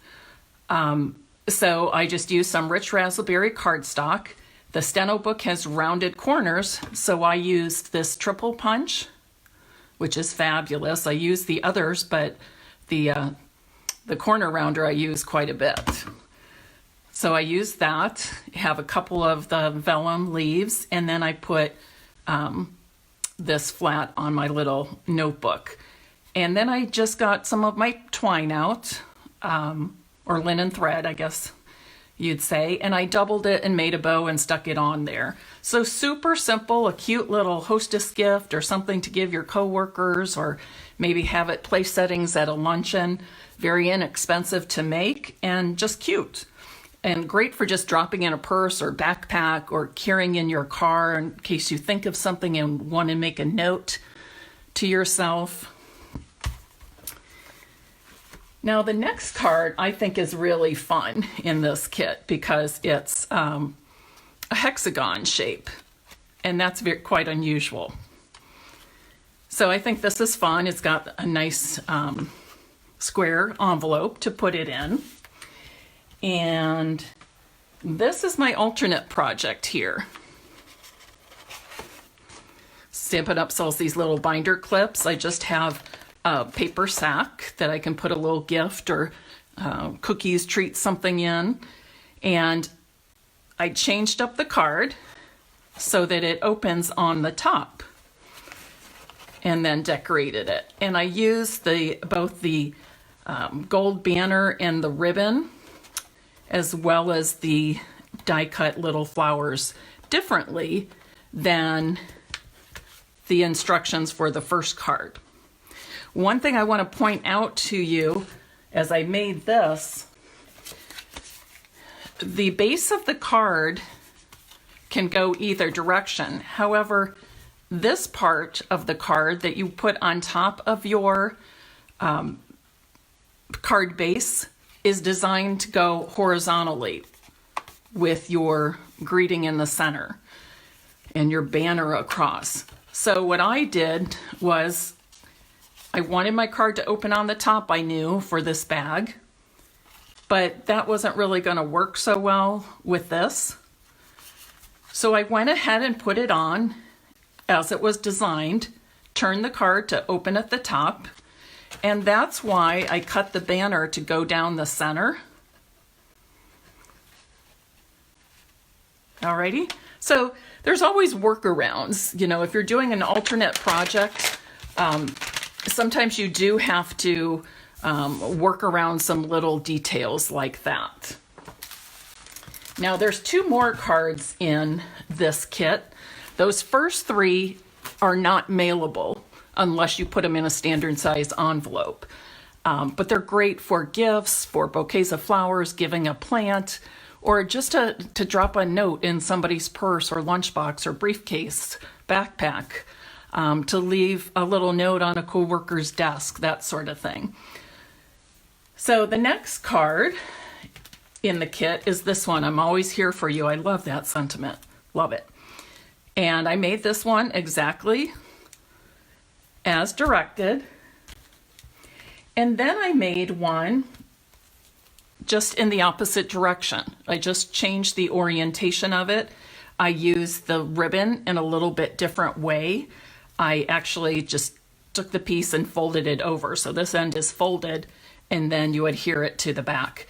So I just used some rich raspberry cardstock. The steno book has rounded corners, so I used this triple punch, which is fabulous. I used the others, but the corner rounder I use quite a bit. So I used that, have a couple of the vellum leaves, and then I put this flat on my little notebook. And then I just got some of my twine out, or linen thread, I guess you'd say, and I doubled it and made a bow and stuck it on there. So super simple, a cute little hostess gift or something to give your coworkers, or maybe have at place settings at a luncheon. Very inexpensive to make and just cute. And great for just dropping in a purse or backpack or carrying in your car in case you think of something and want to make a note to yourself. Now the next card I think is really fun in this kit because it's a hexagon shape, and that's quite unusual. So I think this is fun. It's got a nice square envelope to put it in. And this is my alternate project here. Stampin' Up sells these little binder clips. I just have a paper sack that I can put a little gift or cookies, treats, something in. And I changed up the card so that it opens on the top, and then decorated it. And I used both the gold banner and the ribbon, as well as the die cut little flowers differently than the instructions for the first card. One thing I want to point out to you as I made this, the base of the card can go either direction. However, this part of the card that you put on top of your card base is designed to go horizontally with your greeting in the center and your banner across. So what I did was I wanted my card to open on the top, I knew, for this bag, but that wasn't really going to work so well with this. So I went ahead and put it on as it was designed, turned the card to open at the top, and that's why I cut the banner to go down the center. Alrighty, so there's always workarounds. You know, if you're doing an alternate project, sometimes you do have to work around some little details like that. Now there's 2 more cards in this kit. Those first 3 are not mailable unless you put them in a standard size envelope. But they're great for gifts, for bouquets of flowers, giving a plant, or just to drop a note in somebody's purse or lunchbox or briefcase, backpack, to leave a little note on a coworker's desk, that sort of thing. So the next card in the kit is this one. I'm always here for you. I love that sentiment. Love it. And I made this one exactly as directed. And then I made one just in the opposite direction. I just changed the orientation of it. I used the ribbon in a little bit different way. I actually just took the piece and folded it over. So this end is folded, and then you adhere it to the back.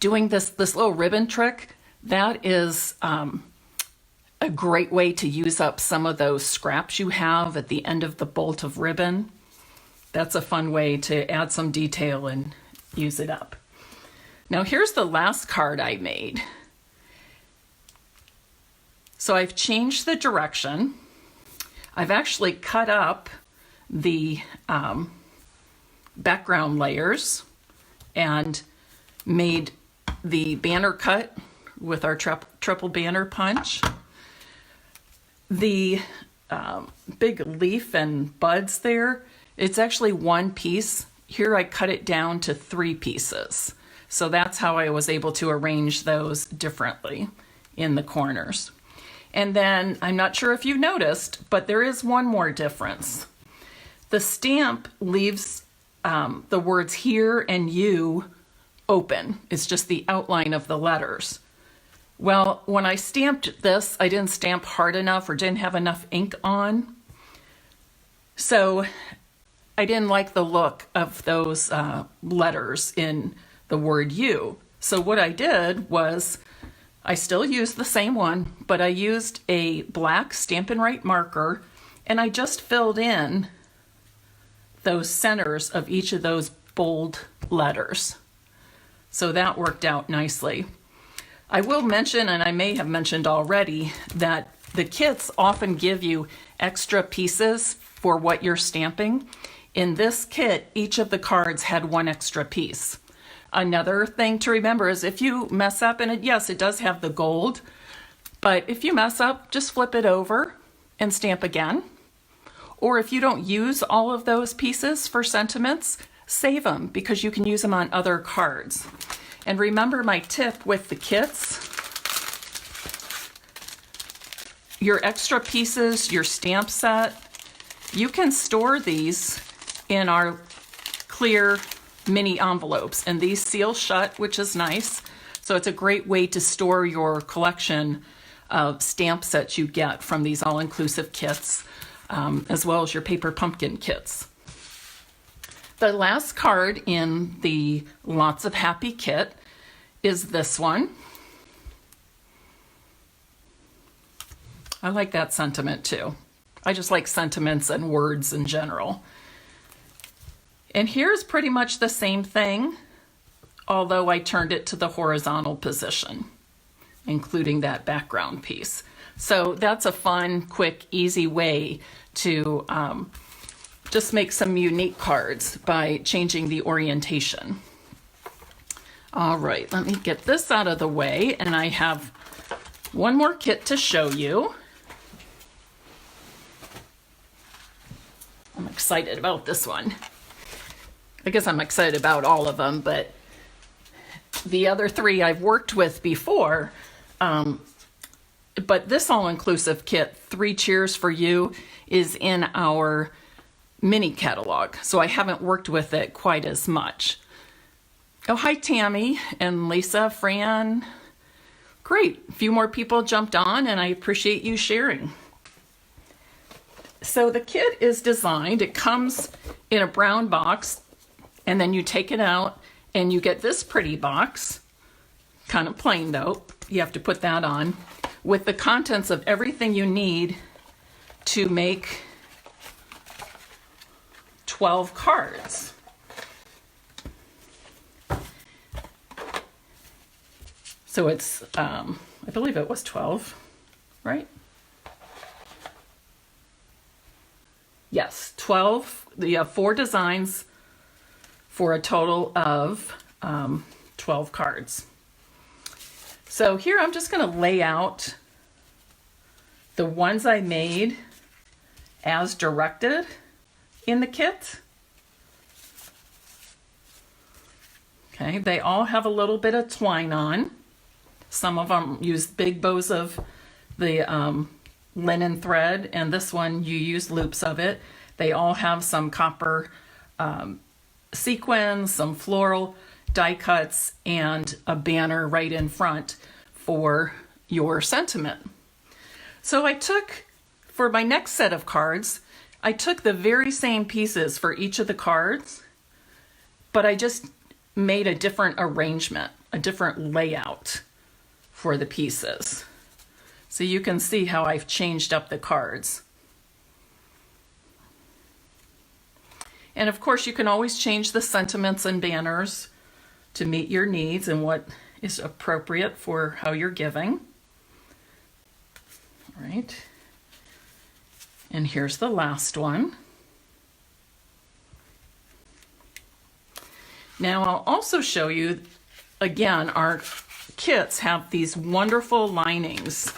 Doing this little ribbon trick, that is a great way to use up some of those scraps you have at the end of the bolt of ribbon. That's a fun way to add some detail and use it up. Now here's the last card I made. So I've changed the direction. I've actually cut up the background layers and made the banner cut with our triple banner punch. The big leaf and buds there, it's actually one piece. Here I cut it down to 3 pieces. So that's how I was able to arrange those differently in the corners. And then I'm not sure if you noticed, but there is one more difference. The stamp leaves the words here and you open. It's just the outline of the letters. Well, when I stamped this, I didn't stamp hard enough or didn't have enough ink on. So I didn't like the look of those letters in the word you. So what I did was I still used the same one, but I used a black Stampin' Right marker and I just filled in those centers of each of those bold letters. So that worked out nicely. I will mention, and I may have mentioned already, that the kits often give you extra pieces for what you're stamping. In this kit, each of the cards had 1 extra piece. Another thing to remember is if you mess up, and yes, it does have the gold, but if you mess up, just flip it over and stamp again. Or if you don't use all of those pieces for sentiments, save them because you can use them on other cards. And remember my tip with the kits, your extra pieces, your stamp set, you can store these in our clear mini envelopes, and these seal shut, which is nice. So it's a great way to store your collection of stamp sets you get from these all-inclusive kits, as well as your paper pumpkin kits. The last card in the Lots of Happy kit is this one. I like that sentiment too. I just like sentiments and words in general. And here's pretty much the same thing, although I turned it to the horizontal position, including that background piece. So that's a fun, quick, easy way to just make some unique cards by changing the orientation. All right, let me get this out of the way, and I have one more kit to show you. I'm excited about this one. I guess I'm excited about all of them, but the other three I've worked with before. But this all-inclusive kit, 3 Cheers for You, is in our mini catalog, so I haven't worked with it quite as much. Oh, hi Tammy and Lisa, Fran. Great, a few more people jumped on, and I appreciate you sharing. So the kit is designed, it comes in a brown box, and then you take it out and you get this pretty box, kind of plain though, you have to put that on, with the contents of everything you need to make 12 cards. So it's, I believe it was 12, right? Yes, 12. You have 4 designs for a total of 12 cards. So here I'm just going to lay out the ones I made as directed in the kit. Okay, they all have a little bit of twine on. Some of them use big bows of the linen thread, and this one you use loops of it. They all have some copper sequins, some floral die cuts, and a banner right in front for your sentiment. So I took, for my next set of cards, I took the very same pieces for each of the cards, but I just made a different arrangement, a different layout for the pieces. So you can see how I've changed up the cards. And of course, you can always change the sentiments and banners to meet your needs and what is appropriate for how you're giving. All right. And here's the last one. Now I'll also show you, again, our kits have these wonderful linings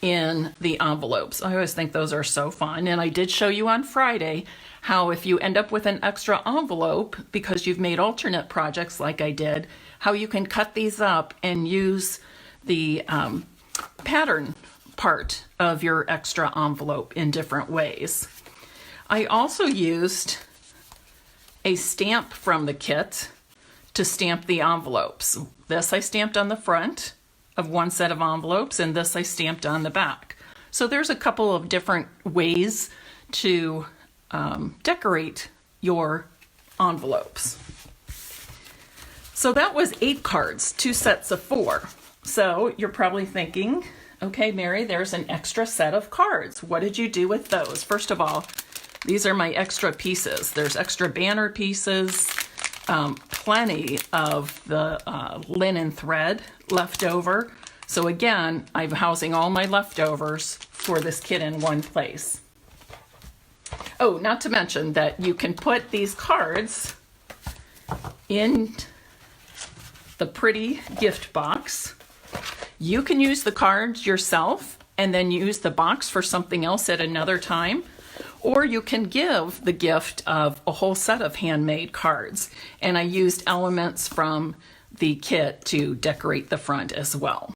in the envelopes. I always think those are so fun. And I did show you on Friday how if you end up with an extra envelope because you've made alternate projects like I did, how you can cut these up and use the pattern part of your extra envelope in different ways. I also used a stamp from the kit to stamp the envelopes. This I stamped on the front of one set of envelopes, and this I stamped on the back. So there's a couple of different ways to decorate your envelopes. So that was 8 cards, 2 sets of 4. So you're probably thinking, okay, Mary, there's an extra set of cards. What did you do with those? First of all, these are my extra pieces. There's extra banner pieces, plenty of the linen thread left over. So again, I'm housing all my leftovers for this kit in one place. Oh, not to mention that you can put these cards in the pretty gift box. You can use the cards yourself and then use the box for something else at another time. Or you can give the gift of a whole set of handmade cards. And I used elements from the kit to decorate the front as well.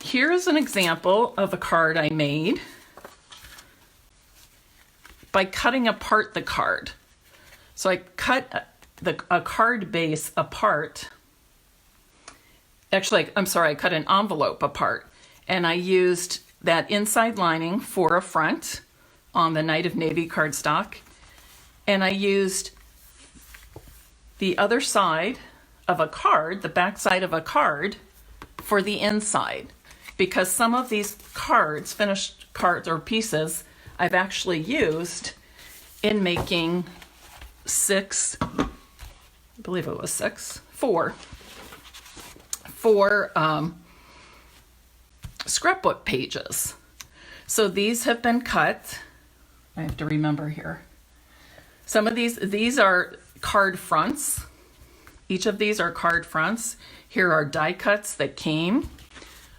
Here's an example of a card I made by cutting apart the card. So I cut a card base apart. Actually, I'm sorry, I cut an envelope apart, and I used that inside lining for a front on the Night of Navy cardstock, and I used the other side of a card, the back side of a card, for the inside, because some of these cards, finished cards or pieces, I've actually used in making four scrapbook pages. So these have been cut. I have to remember here. Some of these are card fronts. Each of these are card fronts. Here are die cuts that came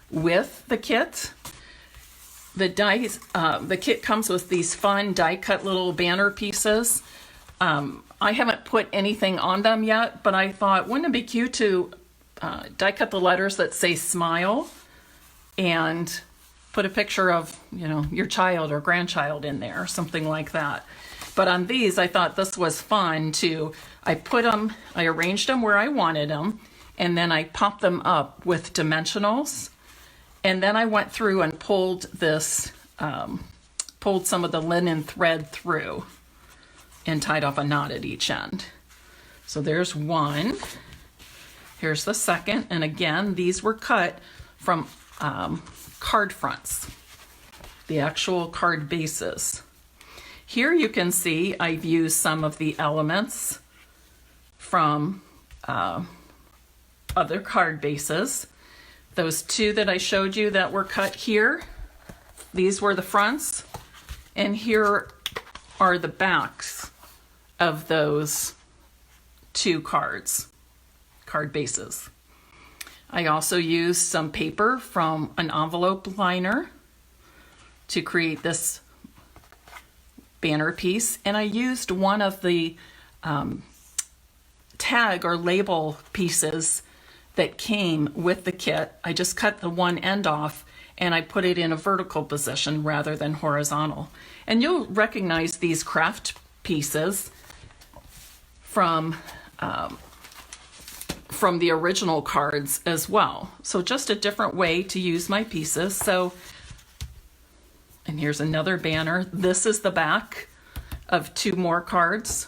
with the kit. The kit comes with these fun die cut little banner pieces. I haven't put anything on them yet, but I thought, wouldn't it be cute to die cut the letters that say smile and put a picture of, your child or grandchild in there, something like that. But on these, I thought this was fun too. I arranged them where I wanted them, and then I popped them up with dimensionals. And then I went through and pulled some of the linen thread through and tied off a knot at each end. So there's one. Here's the second. And again, these were cut from card fronts, the actual card bases. Here you can see I've used some of the elements from other card bases. Those two that I showed you that were cut here, these were the fronts, and here are the backs of those two card bases. I also used some paper from an envelope liner to create this banner piece, and I used one of the tag or label pieces that came with the kit. I just cut the one end off and I put it in a vertical position rather than horizontal. And you'll recognize these craft pieces from the original cards as well. So just a different way to use my pieces. So, and here's another banner. This is the back of two more cards.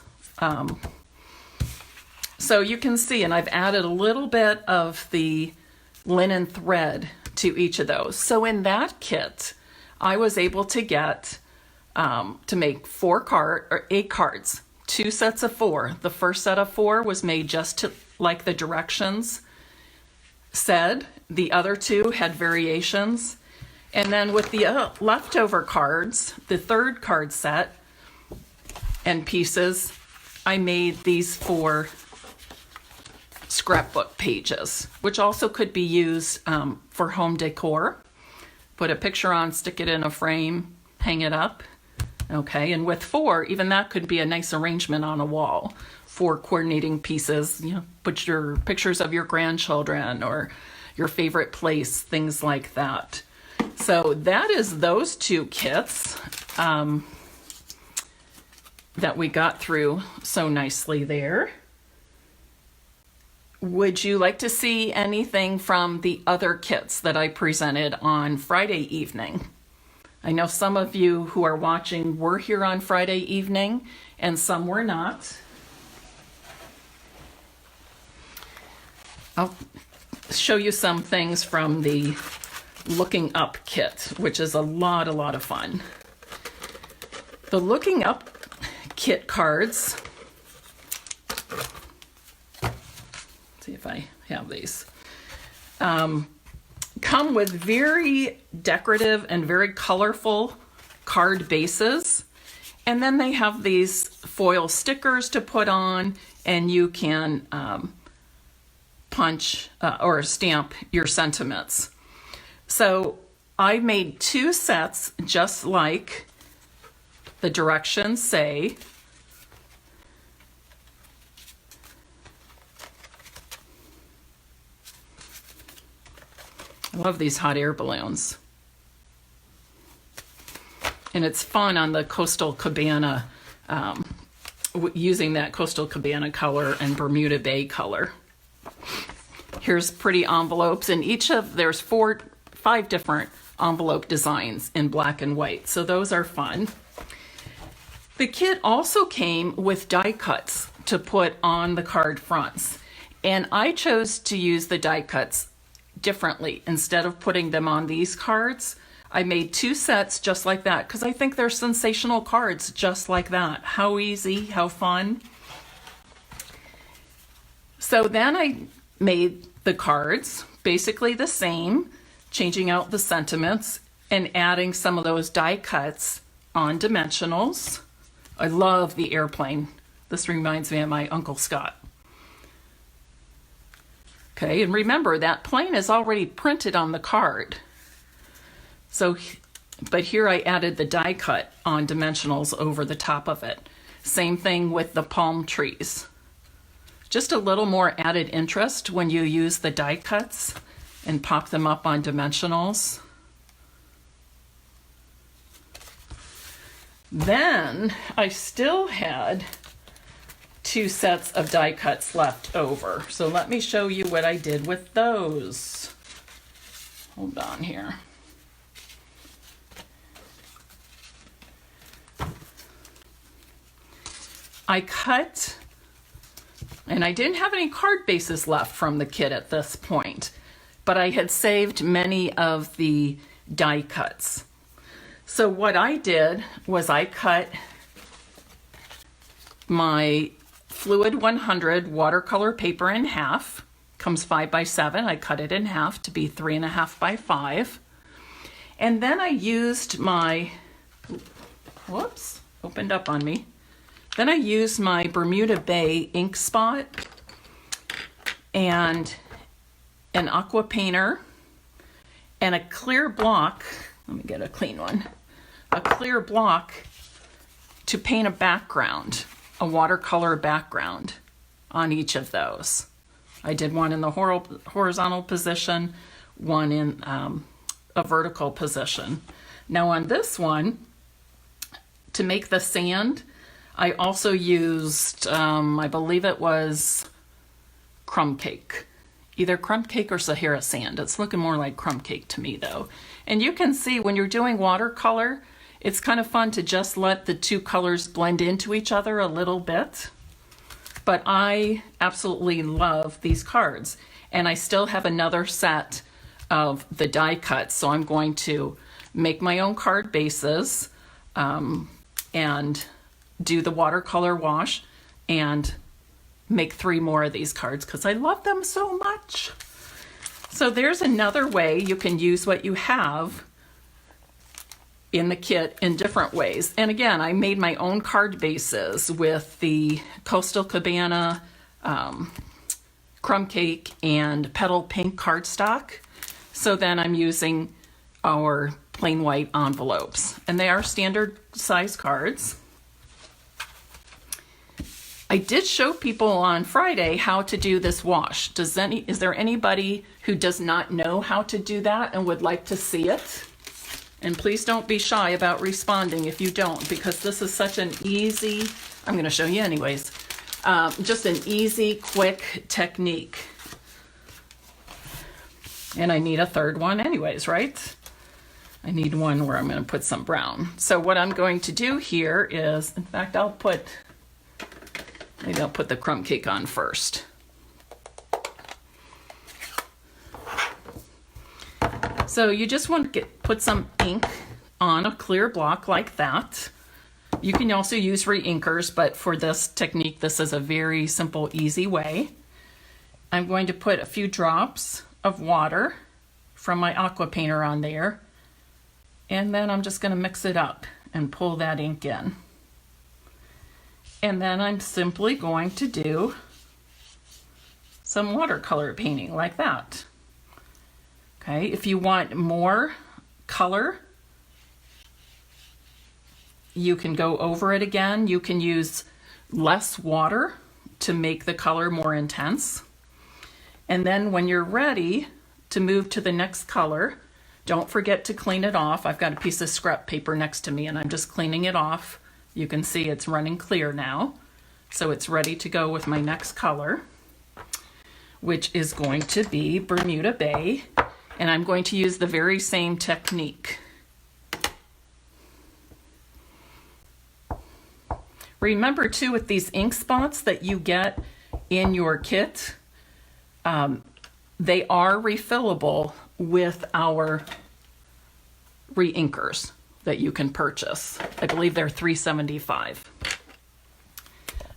So you can see, and I've added a little bit of the linen thread to each of those. So in that kit, I was able to get to make 8 cards, 2 sets of 4. The first set of 4 was made just like the directions said. The other 2 had variations. And then with the leftover cards, the third card set and pieces, I made these 4 scrapbook pages, which also could be used for home decor. Put a picture on, stick it in a frame, hang it up. Okay, and with 4, even that could be a nice arrangement on a wall. 4 coordinating pieces, put your pictures of your grandchildren or your favorite place, things like that. So that is those 2 kits that we got through so nicely there. Would you like to see anything from the other kits that I presented on Friday evening? I know some of you who are watching were here on Friday evening and some were not. I'll show you some things from the Looking Up kit, which is a lot of fun. The Looking Up kit cards, see if I have these, come with very decorative and very colorful card bases, and then they have these foil stickers to put on, and you can punch or stamp your sentiments. So I made 2 sets just like the directions say. I love these hot air balloons. And it's fun on the Coastal Cabana, using that Coastal Cabana color and Bermuda Bay color. Here's pretty envelopes, and there's 5 different envelope designs in black and white, so those are fun. The kit also came with die cuts to put on the card fronts, and I chose to use the die cuts differently. Instead of putting them on these cards, I made 2 sets just like that because I think they're sensational cards just like that. How easy, how fun. So then I made the cards basically the same, changing out the sentiments and adding some of those die cuts on dimensionals. I love the airplane. This reminds me of my Uncle Scott. Okay, and remember that plane is already printed on the card. So, but here I added the die cut on dimensionals over the top of it. Same thing with the palm trees. Just a little more added interest when you use the die cuts and pop them up on dimensionals. Then I still had 2 sets of die cuts left over. So let me show you what I did with those. Hold on here. I cut, and I didn't have any card bases left from the kit at this point, but I had saved many of the die cuts. So what I did was I cut my Fluid 100 watercolor paper in half. Comes 5 by 7. I cut it in half to be 3.5 by 5. And then I used my, whoops, opened up on me. Then I used my Bermuda Bay ink spot and an aqua painter and a clear block. Let me get a clean one. A clear block to paint a background, a watercolor background on each of those. I did one in the horizontal position, one in a vertical position. Now on this one, to make the sand, I also used, I believe it was crumb cake. Either crumb cake or Sahara sand. It's looking more like crumb cake to me though. And you can see when you're doing watercolor, it's kind of fun to just let the 2 colors blend into each other a little bit. But I absolutely love these cards. And I still have another set of the die cuts. So I'm going to make my own card bases and do the watercolor wash and make 3 more of these cards because I love them so much. So there's another way you can use what you have in the kit in different ways. And again, I made my own card bases with the Coastal Cabana, crumb cake, and petal pink cardstock. So then I'm using our plain white envelopes, and they are standard size cards. I did show people on Friday how to do this wash. Is there anybody who does not know how to do that and would like to see it? And please don't be shy about responding if you don't, because this is such an easy, I'm going to show you anyways, just an easy, quick technique. And I need a third one anyways, right? I need one where I'm going to put some brown. So what I'm going to do here is, in fact, maybe I'll put the crumb cake on first. So you just want to put some ink on a clear block like that. You can also use reinkers, but for this technique, this is a very simple, easy way. I'm going to put a few drops of water from my aqua painter on there, and then I'm just going to mix it up and pull that ink in. And then I'm simply going to do some watercolor painting like that. Okay, if you want more color, you can go over it again. You can use less water to make the color more intense. And then when you're ready to move to the next color, Don't forget to clean it off. I've got a piece of scrap paper next to me and I'm just cleaning it off. You can see it's running clear now. So it's ready to go with my next color, which is going to be Bermuda Bay. And I'm going to use the very same technique. Remember too, with these ink spots that you get in your kit, they are refillable with our re-inkers that you can purchase. I believe they're $3.75.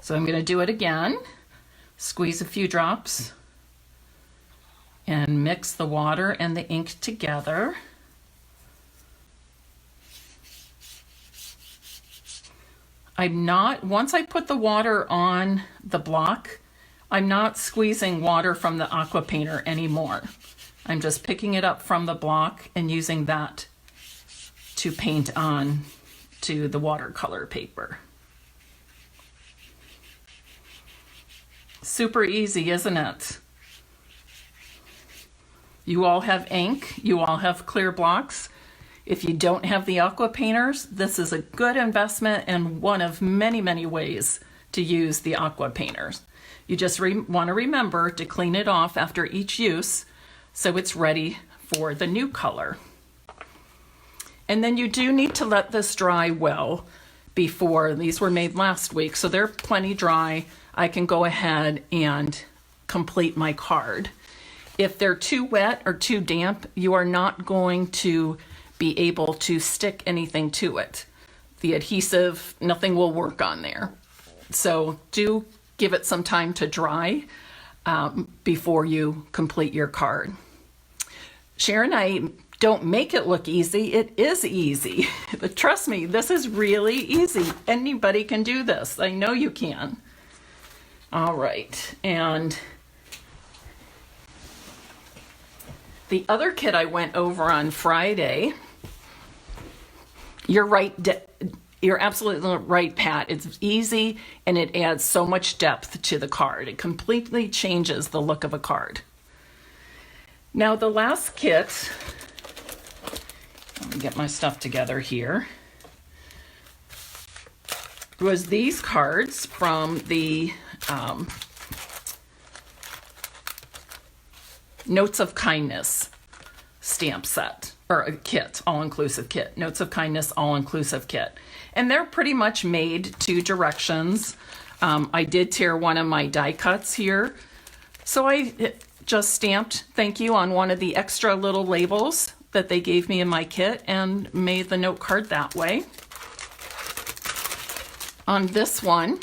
So I'm going to do it again. Squeeze a few drops and mix the water and the ink together. Once I put the water on the block, I'm not squeezing water from the aqua painter anymore. I'm just picking it up from the block and using that to paint on to the watercolor paper. Super easy, isn't it? You all have ink, you all have clear blocks. If you don't have the aqua painters, this is a good investment and one of many, many ways to use the aqua painters. You just want to remember to clean it off after each use so it's ready for the new color. And then you do need to let this dry well before. These were made last week, so they're plenty dry. I can go ahead and complete my card. If they're too wet or too damp, you are not going to be able to stick anything to it. The adhesive, nothing will work on there. So do give it some time to dry before you complete your card. Sharon, I don't make it look easy. It is easy. But trust me, this is really easy. Anybody can do this. I know you can. All right, and the other kit I went over on Friday, you're right, you're absolutely right, Pat. It's easy and it adds so much depth to the card. It completely changes the look of a card. Now the last kit, let me get my stuff together here, was these cards from the Notes of Kindness stamp set, or a kit, all-inclusive kit. Notes of Kindness all-inclusive kit. And they're pretty much made to directions. I did tear one of my die cuts here. So I just stamped thank you on one of the extra little labels that they gave me in my kit and made the note card that way. On this one,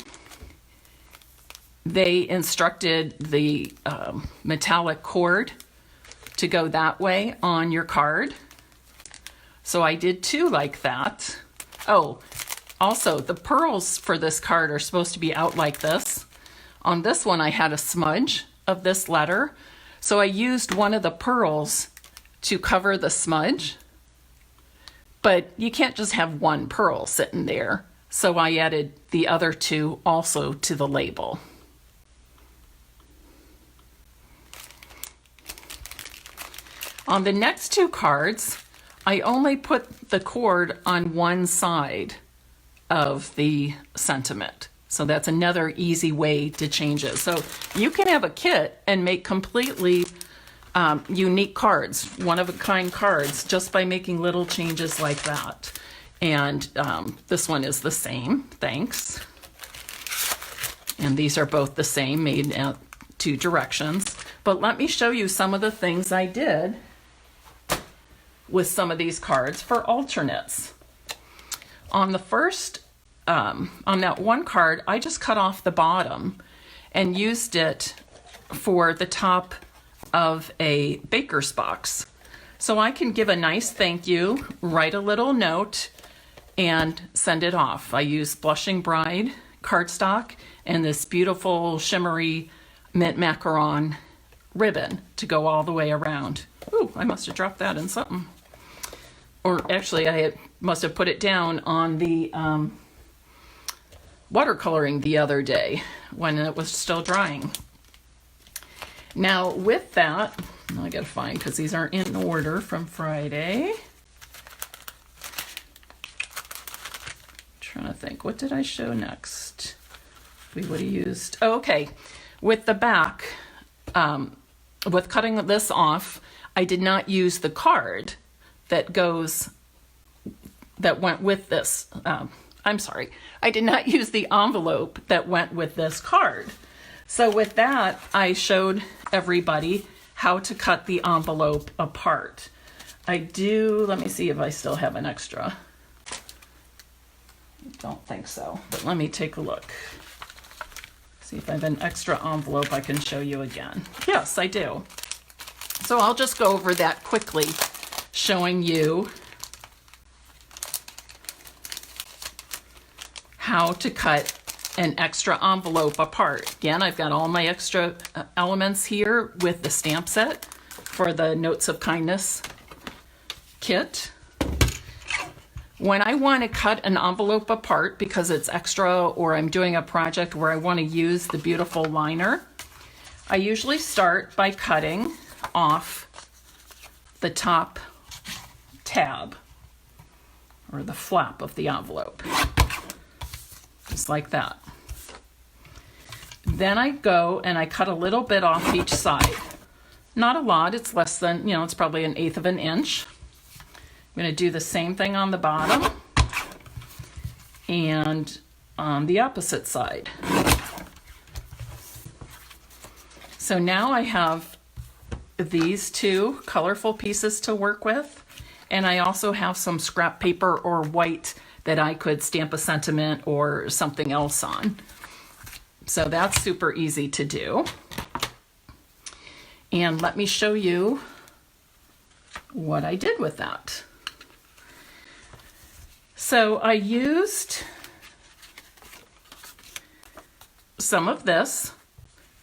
they instructed the metallic cord to go that way on your card. So I did two like that. Oh, also the pearls for this card are supposed to be out like this. On this one I had a smudge of this letter. So I used one of the pearls to cover the smudge. But you can't just have one pearl sitting there. So I added the other two also to the label. On the next two cards, I only put the cord on one side of the sentiment. So that's another easy way to change it. So you can have a kit and make completely unique cards, one-of-a-kind cards, just by making little changes like that. And this one is the same, thanks. And these are both the same, made at two directions. But let me show you some of the things I did with some of these cards for alternates. On the first, on that one card, I just cut off the bottom and used it for the top of a baker's box. So I can give a nice thank you, write a little note, and send it off. I used Blushing Bride cardstock and this beautiful shimmery mint macaron ribbon to go all the way around. Ooh, I must have dropped that in something. Or actually, must have put it down on the watercoloring the other day when it was still drying. Now with that, I gotta find, because these aren't in order from Friday. Trying to think, what did I show next? We would have used, oh, okay, with the back, with cutting this off, I did not use the card that went with this. I'm sorry, I did not use the envelope that went with this card. So with that, I showed everybody how to cut the envelope apart. Let me see if I still have an extra. Don't think so, but let me take a look. See if I have an extra envelope I can show you again. Yes, I do. So I'll just go over that quickly, showing you how to cut an extra envelope apart. Again, I've got all my extra elements here with the stamp set for the Notes of Kindness kit. When I want to cut an envelope apart because it's extra, or I'm doing a project where I want to use the beautiful liner, I usually start by cutting off the top tab or the flap of the envelope, just like that. Then I go and I cut a little bit off each side. Not a lot, it's less than, it's probably 1/8 of an inch. I'm going to do the same thing on the bottom and on the opposite side. So now I have these two colorful pieces to work with, and I also have some scrap paper or white that I could stamp a sentiment or something else on. So that's super easy to do. And let me show you what I did with that. So I used some of this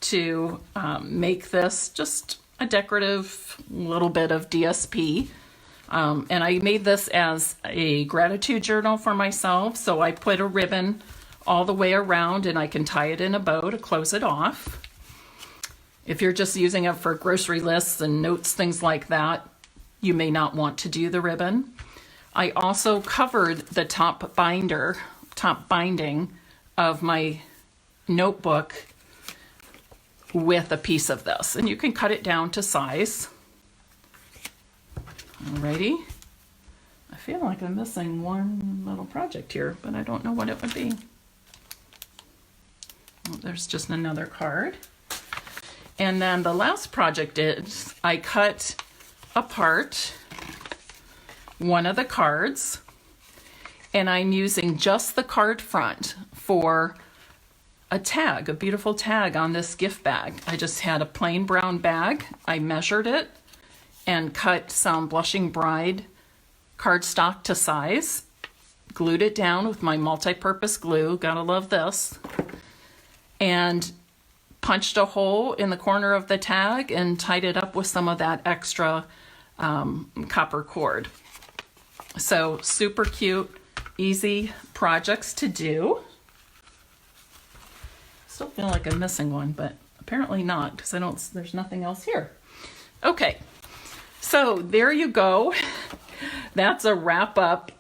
to make this just a decorative little bit of DSP. And I made this as a gratitude journal for myself. So I put a ribbon all the way around, and I can tie it in a bow to close it off. If you're just using it for grocery lists and notes, things like that, you may not want to do the ribbon. I also covered the top binding of my notebook with a piece of this, and you can cut it down to size. Alrighty. I feel like I'm missing one little project here, but I don't know what it would be. Oh, there's just another card. And then the last project is I cut apart one of the cards, and I'm using just the card front for a tag, a beautiful tag on this gift bag. I just had a plain brown bag. I measured it and cut some Blushing Bride cardstock to size, glued it down with my multi-purpose glue, gotta love this, and punched a hole in the corner of the tag and tied it up with some of that extra copper cord. So super cute, easy projects to do. Still feel like I'm missing one, but apparently not, because there's nothing else here. Okay, so there you go. That's a wrap up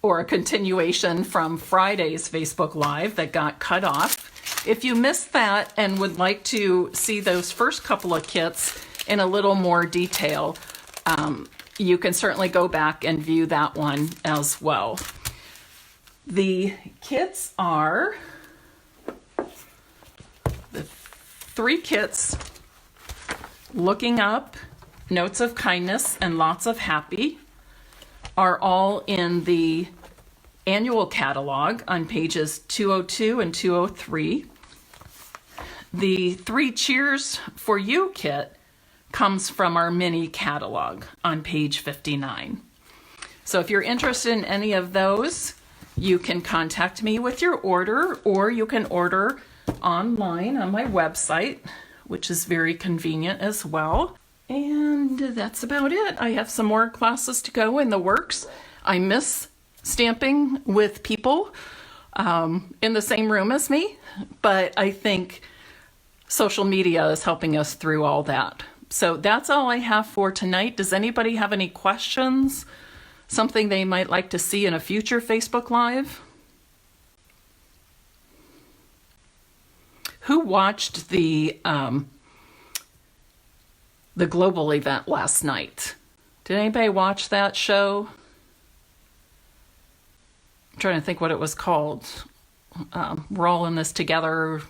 or a continuation from Friday's Facebook Live that got cut off. If you missed that and would like to see those first couple of kits in a little more detail, you can certainly go back and view that one as well. The kits are the 3 kits: Looking Up, Notes of Kindness, and Lots of Happy, are all in the annual catalog on pages 202 and 203. The 3 Cheers for You kit comes from our mini catalog on page 59. So if you're interested in any of those, you can contact me with your order, or you can order online on my website, which is very convenient as well. And that's about it. I have some more classes to go in the works. I miss stamping with people in the same room as me, but I think social media is helping us through all that. So that's all I have for tonight. Does anybody have any questions? Something they might like to see in a future Facebook Live? Who watched the global event last night? Did anybody watch that show? I'm trying to think what it was called. We're all in this together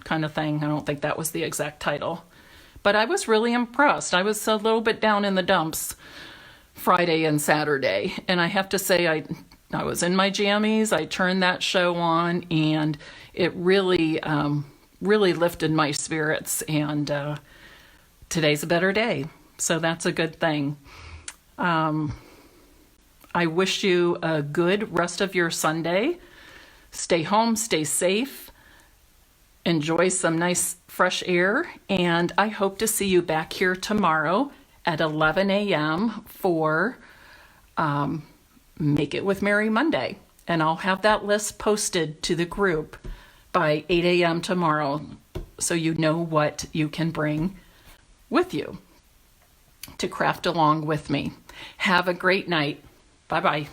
kind of thing. I don't think that was the exact title. But I was really impressed. I was a little bit down in the dumps Friday and Saturday. And I have to say, I was in my jammies. I turned that show on, and it really, really lifted my spirits. And today's a better day. So that's a good thing. I wish you a good rest of your Sunday. Stay home, stay safe, enjoy some nice fresh air, and I hope to see you back here tomorrow at 11 a.m. for Make It with Mary Monday. And I'll have that list posted to the group by 8 a.m. tomorrow so you know what you can bring with you to craft along with me. Have a great night. Bye-bye.